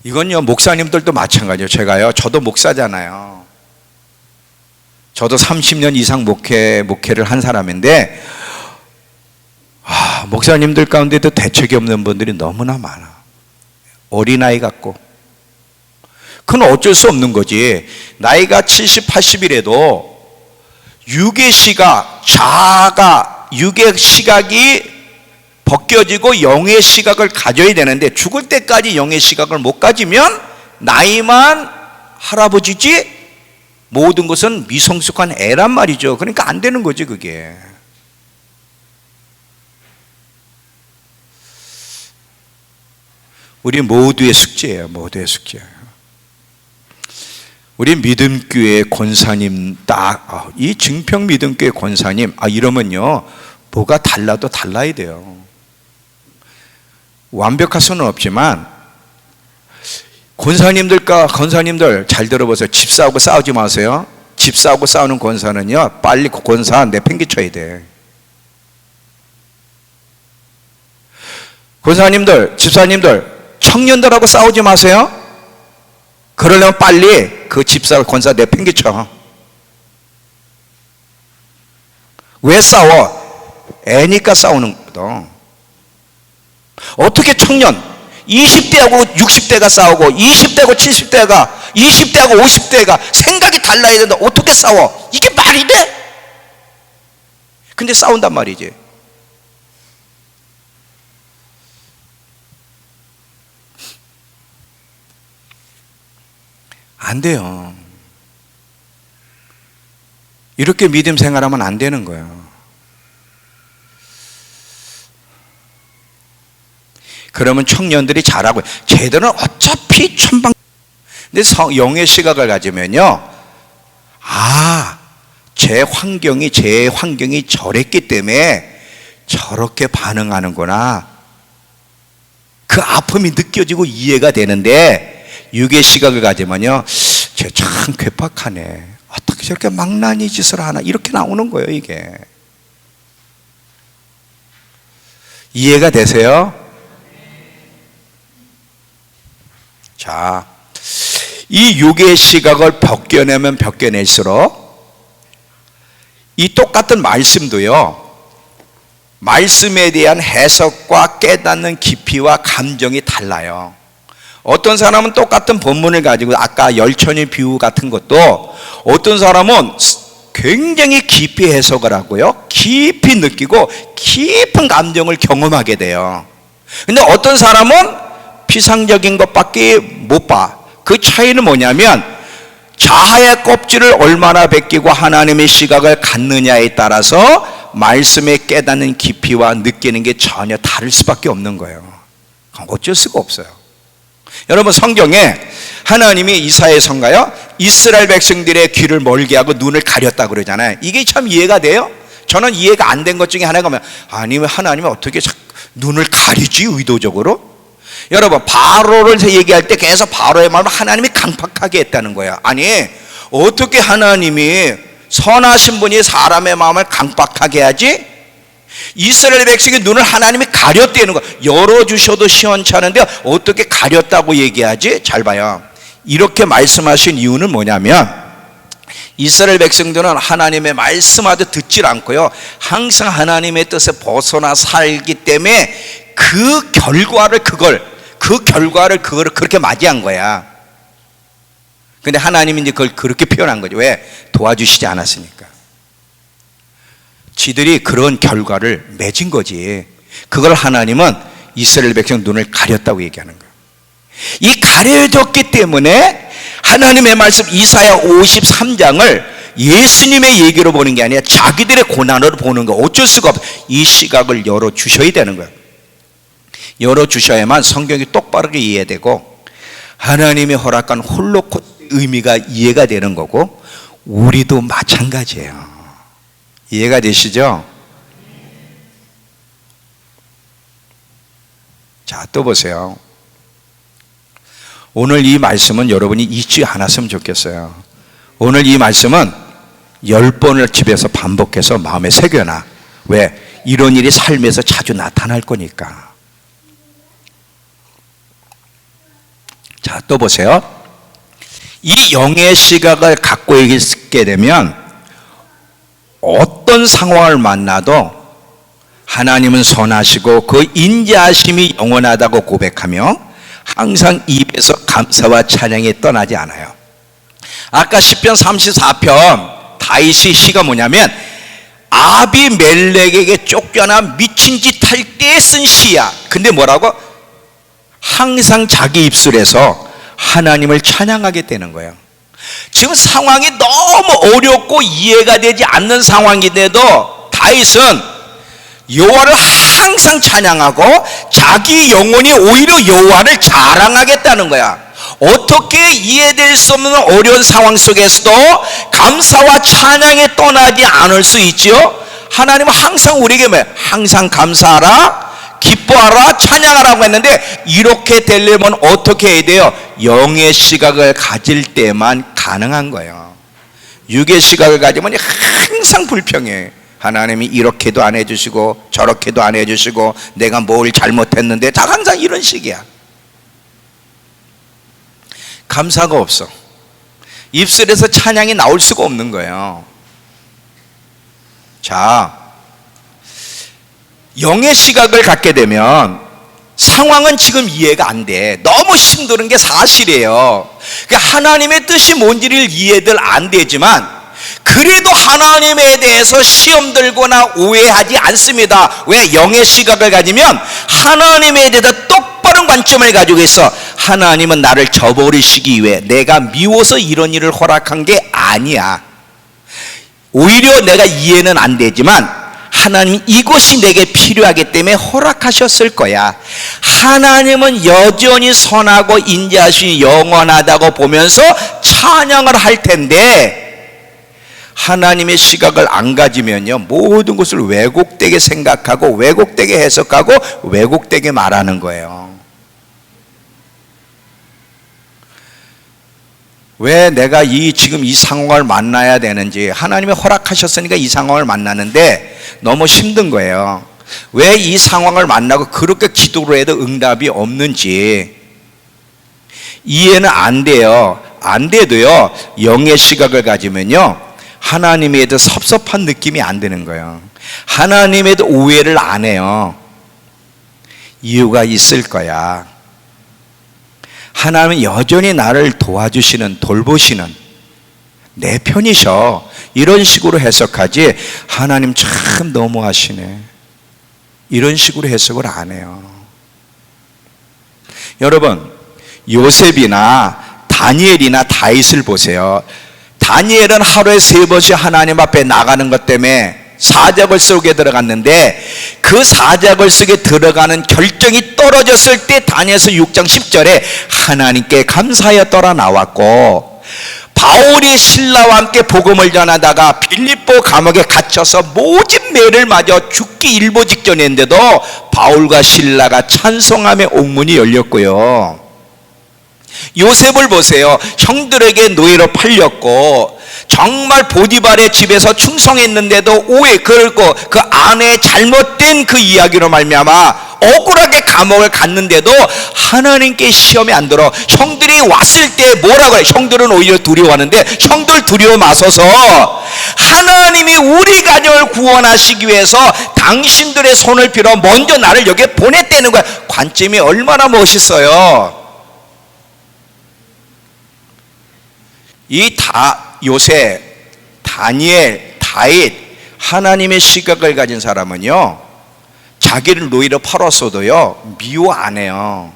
이건요, 목사님들도 마찬가지예요. 저도 목사잖아요. 저도 30년 이상 목회를 한 사람인데, 목사님들 가운데도 대책이 없는 분들이 너무나 많아. 어린아이 같고. 그건 어쩔 수 없는 거지. 나이가 70, 80이라도 육의 시각, 육의 시각이 벗겨지고 영의 시각을 가져야 되는데 죽을 때까지 영의 시각을 못 가지면 나이만 할아버지지 모든 것은 미성숙한 애란 말이죠. 그러니까 안 되는 거지 그게. 우리 모두의 숙제예요. 우리 믿음교회 권사님 이 증평 믿음교회 권사님 이러면요 뭐가 달라도 달라야 돼요. 완벽할 수는 없지만 권사님들 잘 들어보세요. 집 싸우고 싸우지 마세요. 집 싸우고 싸우는 권사는요 빨리 그 권사 내팽개쳐야 돼. 권사님들, 집사님들 청년들하고 싸우지 마세요. 그러려면 빨리 그 집사 권사 내팽개쳐. 왜 싸워? 애니까 싸우는 거거든. 어떻게 청년 20대하고 60대가 싸우고 20대하고 70대가 20대하고 50대가 생각이 달라야 된다. 어떻게 싸워? 이게 말이 돼? 근데 싸운단 말이지. 안 돼요. 이렇게 믿음 생활하면 안 되는 거예요. 그러면 청년들이 잘하고 쟤들은 어차피 천방. 근데 영의 시각을 가지면요, 제 환경이 저랬기 때문에 저렇게 반응하는구나. 그 아픔이 느껴지고 이해가 되는데 육의 시각을 가지면요, 쟤 참 괴팍하네. 어떻게 저렇게 망나니 짓을 하나. 이렇게 나오는 거예요, 이게. 이해가 되세요? 자, 이 육의 시각을 벗겨내면 벗겨낼수록 이 똑같은 말씀도요, 말씀에 대한 해석과 깨닫는 깊이와 감정이 달라요. 어떤 사람은 똑같은 본문을 가지고 아까 열천의 비유 같은 것도 어떤 사람은 굉장히 깊이 해석을 하고요, 깊이 느끼고 깊은 감정을 경험하게 돼요. 근데 어떤 사람은 피상적인 것밖에 못 봐. 그 차이는 뭐냐면 자아의 껍질을 얼마나 벗기고 하나님의 시각을 갖느냐에 따라서 말씀에 깨닫는 깊이와 느끼는 게 전혀 다를 수밖에 없는 거예요. 어쩔 수가 없어요. 여러분, 성경에 하나님이 이사야서인가요? 이스라엘 백성들의 귀를 멀게 하고 눈을 가렸다 그러잖아요. 이게 참 이해가 돼요? 저는 이해가 안 된 것 중에 하나가 뭐냐면, 아니 하나님이 어떻게 눈을 가리지 의도적으로? 여러분, 바로를 얘기할 때 계속 바로의 마음을 하나님이 강팍하게 했다는 거야. 아니, 어떻게 하나님이 선하신 분이 사람의 마음을 강팍하게 하지? 이스라엘 백성의 눈을 하나님이 가렸다는 거야. 열어주셔도 시원찮은데 어떻게 가렸다고 얘기하지? 잘 봐요. 이렇게 말씀하신 이유는 뭐냐면, 이스라엘 백성들은 하나님의 말씀하듯 듣질 않고요, 항상 하나님의 뜻에 벗어나 살기 때문에 그 결과를 그거를 그렇게 맞이한 거야. 근데 하나님이 이제 그걸 그렇게 표현한 거죠. 왜? 도와주시지 않았으니까. 지들이 그런 결과를 맺은 거지. 그걸 하나님은 이스라엘 백성 눈을 가렸다고 얘기하는 거예요. 이 가려졌기 때문에 하나님의 말씀 이사야 53장을 예수님의 얘기로 보는 게 아니라 자기들의 고난으로 보는 거. 어쩔 수가 없어. 이 시각을 열어주셔야 되는 거예요. 열어주셔야만 성경이 똑바르게 이해되고 하나님이 허락한 홀로코스트 의미가 이해가 되는 거고, 우리도 마찬가지예요. 이해가 되시죠? 자, 또 보세요. 오늘 이 말씀은 여러분이 잊지 않았으면 좋겠어요. 오늘 이 말씀은 10번을 집에서 반복해서 마음에 새겨놔. 왜? 이런 일이 삶에서 자주 나타날 거니까. 자, 또 보세요. 이 영의 시각을 갖고 있게 되면 어떤 상황을 만나도 하나님은 선하시고 그 인자하심이 영원하다고 고백하며 항상 입에서 감사와 찬양이 떠나지 않아요. 아까 시편 34편 다윗의 시가 뭐냐면 아비멜렉에게 쫓겨나 미친 짓 할 때 쓴 시야. 근데 뭐라고? 항상 자기 입술에서 하나님을 찬양하게 되는 거예요. 지금 상황이 너무 어렵고 이해가 되지 않는 상황인데도 다윗은 여호와를 항상 찬양하고 자기 영혼이 오히려 여호와를 자랑하겠다는 거야. 어떻게 이해될 수 없는 어려운 상황 속에서도 감사와 찬양이 떠나지 않을 수 있지요? 하나님은 항상 우리에게 뭐예요? 항상 감사하라, 기뻐하라, 찬양하라고 했는데, 이렇게 되려면 어떻게 해야 돼요? 영의 시각을 가질 때만 가능한 거예요. 육의 시각을 가지면 항상 불평해. 하나님이 이렇게도 안 해주시고 저렇게도 안 해주시고 내가 뭘 잘못했는데, 다 항상 이런 식이야. 감사가 없어. 입술에서 찬양이 나올 수가 없는 거예요. 자, 영의 시각을 갖게 되면 상황은 지금 이해가 안 돼. 너무 힘든 게 사실이에요. 그러니까 하나님의 뜻이 뭔지를 이해들 안 되지만 그래도 하나님에 대해서 시험 들거나 오해하지 않습니다. 왜? 영의 시각을 가지면 하나님에 대해서 똑바른 관점을 가지고 있어. 하나님은 나를 저버리시기 위해, 내가 미워서 이런 일을 허락한 게 아니야. 오히려 내가 이해는 안 되지만 하나님 이것이 내게 필요하기 때문에 허락하셨을 거야. 하나님은 여전히 선하고 인자하시니 영원하다고 보면서 찬양을 할 텐데, 하나님의 시각을 안 가지면요, 모든 것을 왜곡되게 생각하고 왜곡되게 해석하고 왜곡되게 말하는 거예요. 왜 내가 지금 이 상황을 만나야 되는지, 하나님이 허락하셨으니까 이 상황을 만나는데 너무 힘든 거예요. 왜 이 상황을 만나고 그렇게 기도를 해도 응답이 없는지 이해는 안 돼요. 안 돼도요, 영의 시각을 가지면요, 하나님에 대해서 섭섭한 느낌이 안 드는 거예요. 하나님에 대해서 오해를 안 해요. 이유가 있을 거야. 하나님은 여전히 나를 도와주시는, 돌보시는 내 편이셔. 이런 식으로 해석하지, 하나님 참 너무하시네, 이런 식으로 해석을 안 해요. 여러분, 요셉이나 다니엘이나 다윗을 보세요. 다니엘은 하루에 3번씩 하나님 앞에 나가는 것 때문에 사자굴 속에 들어갔는데, 그 사자굴 속에 들어가는 결정이 떨어졌을 때 다니엘서 6장 10절에 하나님께 감사하였더라 나왔고, 바울이 신라와 함께 복음을 전하다가 빌립보 감옥에 갇혀서 모진 매를 맞아 죽기 일보 직전인데도 바울과 신라가 찬송함의 옥문이 열렸고요. 요셉을 보세요. 형들에게 노예로 팔렸고 정말 보디발의 집에서 충성했는데도 오해, 그리고 그 아내의 잘못된 그 이야기로 말미암아 억울하게 감옥을 갔는데도 하나님께 시험이 안 들어. 형들이 왔을 때 뭐라고 해? 형들은 오히려 두려워하는데 형들 두려워 마소서 하나님이 우리 가정을 구원하시기 위해서 당신들의 손을 빌어 먼저 나를 여기에 보냈다는 거야. 관점이 얼마나 멋있어요. 요셉, 다니엘, 다윗, 하나님의 시각을 가진 사람은요, 자기를 노예로 팔았어도요 미워 안 해요.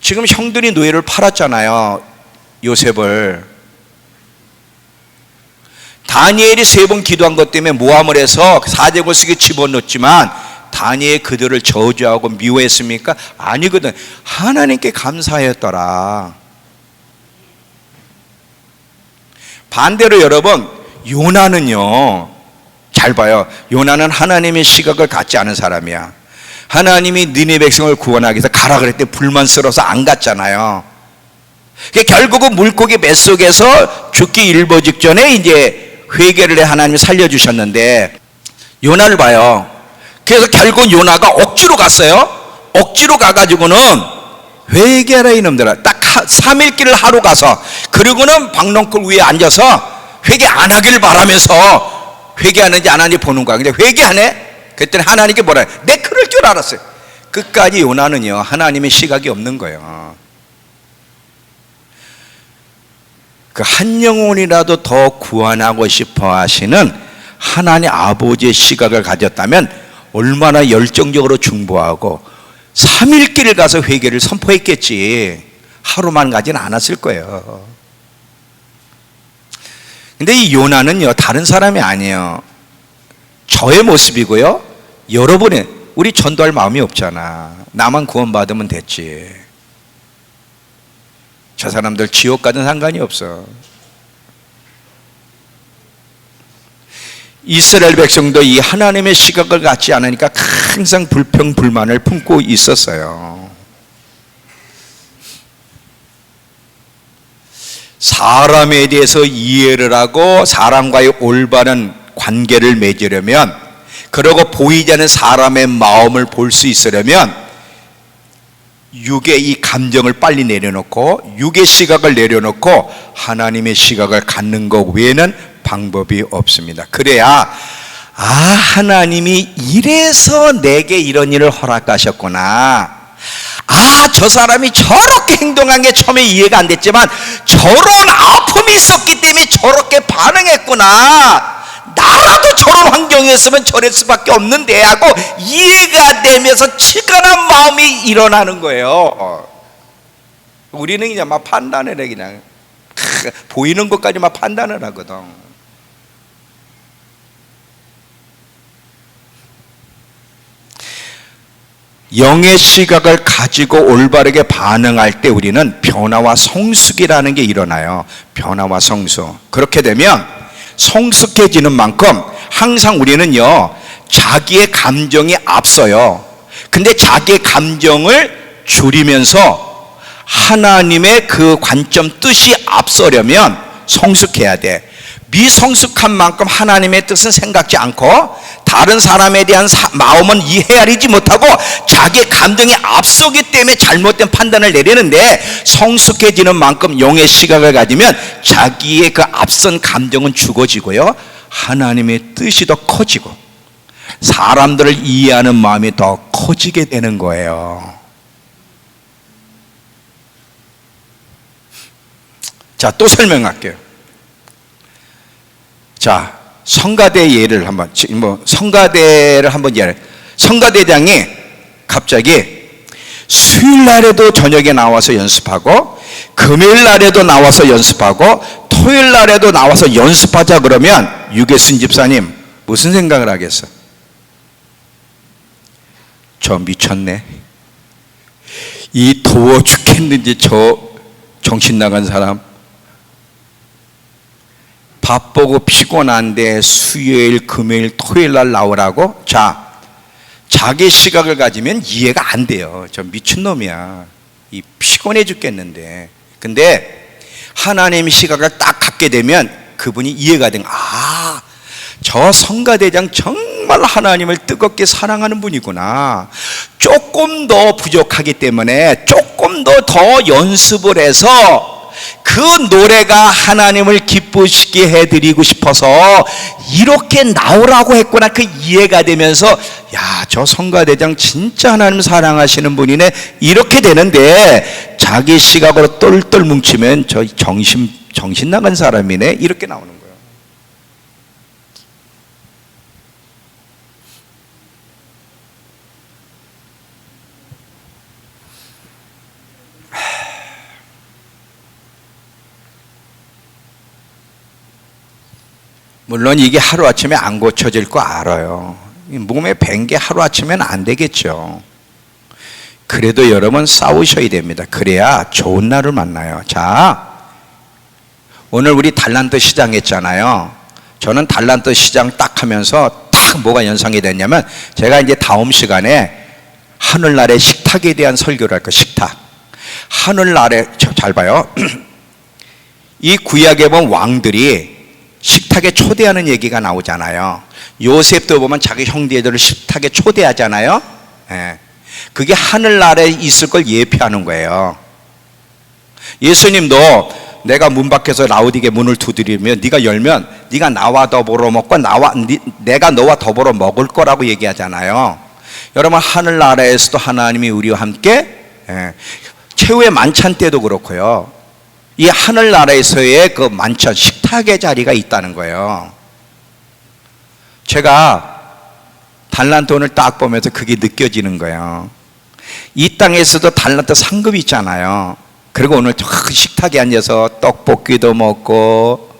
지금 형들이 노예를 팔았잖아요, 요셉을. 다니엘이 3번 기도한 것 때문에 모함을 해서 사제골석에 집어넣었지만 다니엘 그들을 저주하고 미워했습니까? 아니거든. 하나님께 감사했더라. 반대로 여러분, 요나는요, 잘 봐요. 요나는 하나님의 시각을 갖지 않은 사람이야. 하나님이 니네 백성을 구원하기 위해서 가라 그랬더니 불만스러워서 안 갔잖아요. 결국은 물고기 뱃속에서 죽기 일보 직전에 이제 회개를 해 하나님이 살려주셨는데, 요나를 봐요. 그래서 결국은 요나가 억지로 갔어요. 억지로 가가지고는 회개하라 이놈들아. 딱 3일 길을 하루 가서, 그리고는 박넝쿨 위에 앉아서 회개 안 하길 바라면서 회개하는지 안 하는지 보는 거야. 근데 회개 안 해? 그랬더니 하나님께 뭐라 해? 내 그럴 줄 알았어요. 끝까지 요나는요 하나님의 시각이 없는 거예요. 그 한 영혼이라도 더 구원하고 싶어 하시는 하나님 아버지의 시각을 가졌다면 얼마나 열정적으로 중보하고 3일 길을 가서 회개를 선포했겠지. 하루만 가진 않았을 거예요. 근데 이 요나는요 다른 사람이 아니에요. 저의 모습이고요, 여러분의, 우리 전도할 마음이 없잖아. 나만 구원받으면 됐지. 저 사람들 지옥 가든 상관이 없어. 이스라엘 백성도 이 하나님의 시각을 갖지 않으니까 항상 불평 불만을 품고 있었어요. 사람에 대해서 이해를 하고 사람과의 올바른 관계를 맺으려면, 그리고 보이지 않는 사람의 마음을 볼 수 있으려면 육의 이 감정을 빨리 내려놓고 육의 시각을 내려놓고 하나님의 시각을 갖는 것 외에는 방법이 없습니다. 그래야 하나님이 이래서 내게 이런 일을 허락하셨구나, 저 사람이 저렇게 행동한 게 처음에 이해가 안 됐지만 저런 아픔이 있었기 때문에 저렇게 반응했구나, 나라도 저런 환경이었으면 저럴 수밖에 없는데 하고 이해가 되면서 치근한 마음이 일어나는 거예요. 우리는 그냥 막 판단을 해. 그냥 보이는 것까지 막 판단을 하거든. 영의 시각을 가지고 올바르게 반응할 때 우리는 변화와 성숙이라는 게 일어나요. 변화와 성숙. 그렇게 되면 성숙해지는 만큼 항상 우리는요 자기의 감정이 앞서요. 근데 자기의 감정을 줄이면서 하나님의 그 관점 뜻이 앞서려면 성숙해야 돼. 미성숙한 만큼 하나님의 뜻은 생각지 않고 다른 사람에 대한 마음은 헤아리지 못하고 자기의 감정이 앞서기 때문에 잘못된 판단을 내리는데, 성숙해지는 만큼 영의 시각을 가지면 자기의 그 앞선 감정은 죽어지고요 하나님의 뜻이 더 커지고 사람들을 이해하는 마음이 더 커지게 되는 거예요. 자, 또 설명할게요. 자, 성가대 예를 한번, 성가대를 한번 예를, 성가대장이 갑자기 수요일 날에도 저녁에 나와서 연습하고 금요일 날에도 나와서 연습하고 토요일 날에도 나와서 연습하자 그러면 유계순 집사님 무슨 생각을 하겠어? 저 미쳤네. 이 더워 죽겠는지 저 정신 나간 사람, 바쁘고 피곤한데 수요일, 금요일, 토요일 날 나오라고? 자, 자기 시각을 가지면 이해가 안 돼요. 저 미친놈이야. 이 피곤해 죽겠는데. 근데 하나님 시각을 딱 갖게 되면 그분이 이해가 된, 저 성가대장 정말 하나님을 뜨겁게 사랑하는 분이구나. 조금 더 부족하기 때문에 조금 더 연습을 해서 그 노래가 하나님을 기쁘시게 해드리고 싶어서 이렇게 나오라고 했구나. 그 이해가 되면서, 야, 저 성가대장 진짜 하나님 사랑하시는 분이네. 이렇게 되는데 자기 시각으로 똘똘 뭉치면 저 정신 나간 사람이네. 이렇게 나오는 거예요. 물론 이게 하루아침에 안 고쳐질 거 알아요. 몸에 밴 게 하루아침에는 안 되겠죠. 그래도 여러분 싸우셔야 됩니다. 그래야 좋은 날을 만나요. 자, 오늘 우리 달란트 시장 했잖아요. 저는 달란트 시장 딱 하면서 딱 뭐가 연상이 됐냐면, 제가 이제 다음 시간에 하늘나라의 식탁에 대한 설교를 할 거예요. 식탁. 하늘나라에, 잘 봐요. 이 구약에 보면 왕들이 식탁에 초대하는 얘기가 나오잖아요. 요셉도 보면 자기 형제들을 식탁에 초대하잖아요. 그게 하늘나라에 있을 걸 예표하는 거예요. 예수님도 내가 문 밖에서 라우디게 문을 두드리면 네가 열면 네가 나와 더불어 먹고 내가 너와 더불어 먹을 거라고 얘기하잖아요. 여러분, 하늘나라에서도 하나님이 우리와 함께, 최후의 만찬 때도 그렇고요. 이 하늘나라에서의 그 만찬, 식탁의 자리가 있다는 거예요. 제가 달란트 오늘 딱 보면서 그게 느껴지는 거예요. 이 땅에서도 달란트 상급이 있잖아요. 그리고 오늘 식탁에 앉아서 떡볶이도 먹고,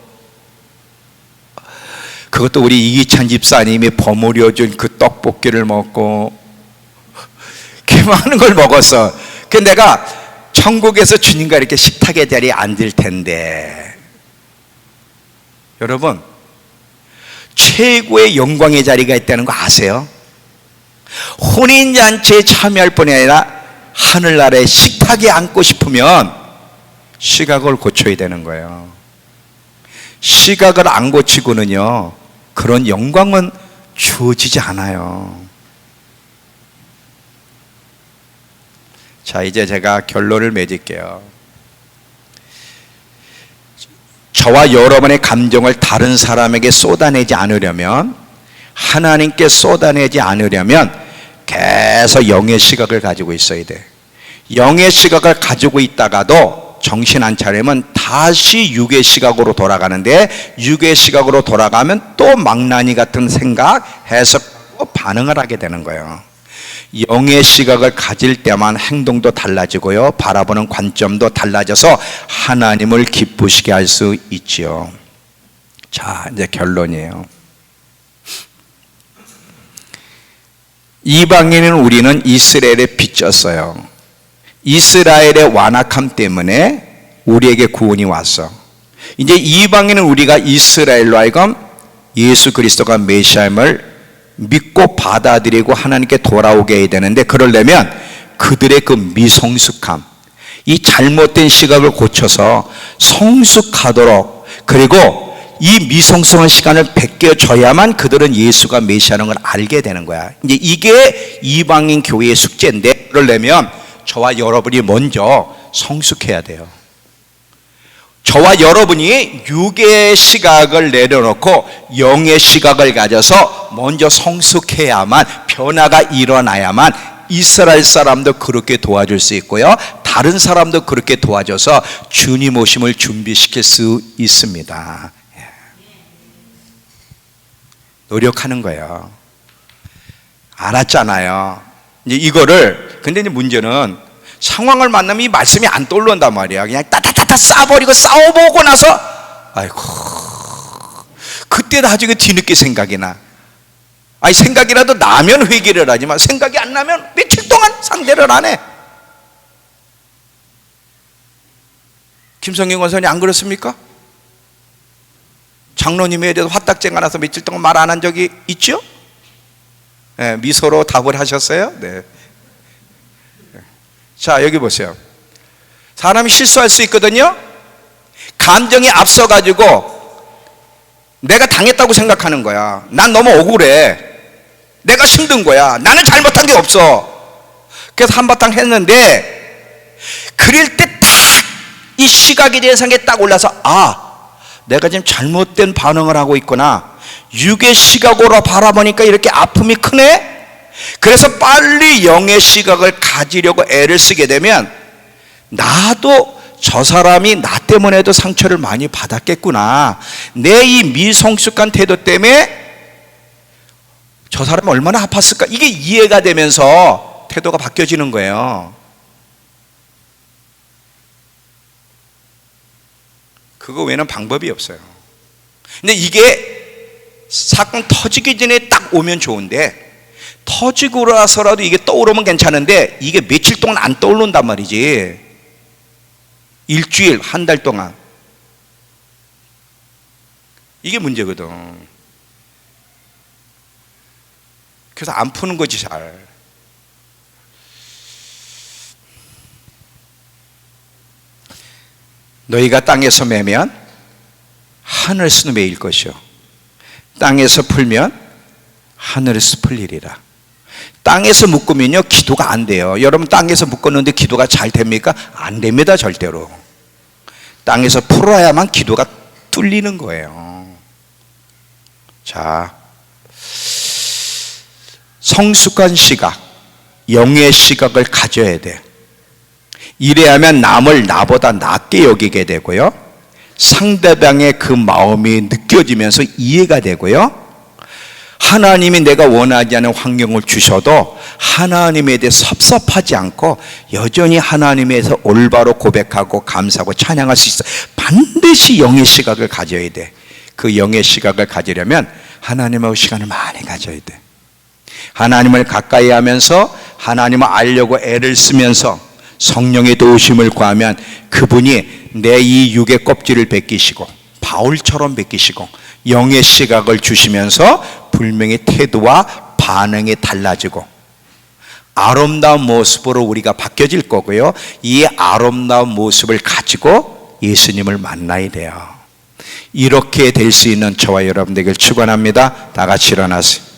그것도 우리 이기찬 집사님이 버무려 준 그 떡볶이를 먹고, 그 많은 걸 먹었어. 그 내가 천국에서 주님과 이렇게 식탁의 자리에 앉을 텐데, 여러분, 최고의 영광의 자리가 있다는 거 아세요? 혼인잔치에 참여할 뿐이 아니라 하늘나라의 식탁에 앉고 싶으면 시각을 고쳐야 되는 거예요. 시각을 안 고치고는요, 그런 영광은 주어지지 않아요. 자, 이제 제가 결론을 맺을게요. 저와 여러분의 감정을 다른 사람에게 쏟아내지 않으려면, 하나님께 쏟아내지 않으려면 계속 영의 시각을 가지고 있어야 돼. 영의 시각을 가지고 있다가도 정신 안 차리면 다시 육의 시각으로 돌아가는데, 육의 시각으로 돌아가면 또 망나니 같은 생각, 해석하고 반응을 하게 되는 거예요. 영의 시각을 가질 때만 행동도 달라지고요, 바라보는 관점도 달라져서 하나님을 기쁘시게 할 수 있지요. 자, 이제 결론이에요. 이방인은 우리는 이스라엘에 빚졌어요. 이스라엘의 완악함 때문에 우리에게 구원이 왔어. 이제 이방인은 우리가 이스라엘로 하여금 예수 그리스도가 메시아임을 믿고 받아들이고 하나님께 돌아오게 해야 되는데, 그러려면 그들의 그 미성숙함, 이 잘못된 시각을 고쳐서 성숙하도록, 그리고 이 미성숙한 시간을 베껴줘야만 그들은 예수가 메시아라는 걸 알게 되는 거야. 이제 이게 이방인 교회의 숙제인데, 그러려면 저와 여러분이 먼저 성숙해야 돼요. 저와 여러분이 육의 시각을 내려놓고 영의 시각을 가져서 먼저 성숙해야만, 변화가 일어나야만 이스라엘 사람도 그렇게 도와줄 수 있고요, 다른 사람도 그렇게 도와줘서 주님 오심을 준비시킬 수 있습니다. 노력하는 거예요. 알았잖아요. 이제 이거를, 근데 이제 문제는 상황을 만나면 이 말씀이 안 떠올른단 말이야. 그냥 따다다다 싸버리고 싸워보고 나서, 아이고, 그때 나중에 뒤늦게 생각이 나. 아니, 생각이라도 나면 회개를 하지만 생각이 안 나면 며칠 동안 상대를 안 해. 김성경 권사님 안 그렇습니까? 장로님에 대해서 화딱지가 나서 며칠 동안 말 안 한 적이 있죠? 네, 미소로 답을 하셨어요? 네. 자, 여기 보세요. 사람이 실수할 수 있거든요. 감정이 앞서가지고 내가 당했다고 생각하는 거야. 난 너무 억울해. 내가 힘든 거야. 나는 잘못한 게 없어. 그래서 한바탕 했는데, 그럴 때 딱 이 시각에 대해서 딱 올라서, 아, 내가 지금 잘못된 반응을 하고 있구나. 육의 시각으로 바라보니까 이렇게 아픔이 크네. 그래서 빨리 영의 시각을 가지려고 애를 쓰게 되면, 나도 저 사람이 나 때문에도 상처를 많이 받았겠구나. 내 이 미성숙한 태도 때문에 저 사람이 얼마나 아팠을까. 이게 이해가 되면서 태도가 바뀌어지는 거예요. 그거 외에는 방법이 없어요. 근데 이게 사건 터지기 전에 딱 오면 좋은데, 터지고 나서라도 이게 떠오르면 괜찮은데, 이게 며칠 동안 안 떠오른단 말이지. 일주일, 한 달 동안. 이게 문제거든. 그래서 안 푸는 거지, 잘. 너희가 땅에서 매면 하늘에서 매일 것이요, 땅에서 풀면 하늘에서 풀리리라. 땅에서 묶으면요, 기도가 안 돼요. 여러분, 땅에서 묶었는데 기도가 잘 됩니까? 안 됩니다, 절대로. 땅에서 풀어야만 기도가 뚫리는 거예요. 자, 성숙한 시각, 영의 시각을 가져야 돼. 이래야만 남을 나보다 낫게 여기게 되고요, 상대방의 그 마음이 느껴지면서 이해가 되고요, 하나님이 내가 원하지 않은 환경을 주셔도 하나님에 대해 섭섭하지 않고 여전히 하나님에 대해서 올바로 고백하고 감사하고 찬양할 수 있어. 반드시 영의 시각을 가져야 돼. 그 영의 시각을 가지려면 하나님하고 시간을 많이 가져야 돼. 하나님을 가까이 하면서 하나님을 알려고 애를 쓰면서 성령의 도우심을 구하면 그분이 내 이 육의 껍질을 벗기시고 바울처럼 벗기시고 영의 시각을 주시면서 분명히 태도와 반응이 달라지고 아름다운 모습으로 우리가 바뀌어질 거고요, 이 아름다운 모습을 가지고 예수님을 만나야 돼요. 이렇게 될 수 있는 저와 여러분 되길 축원합니다. 다 같이 일어나세요.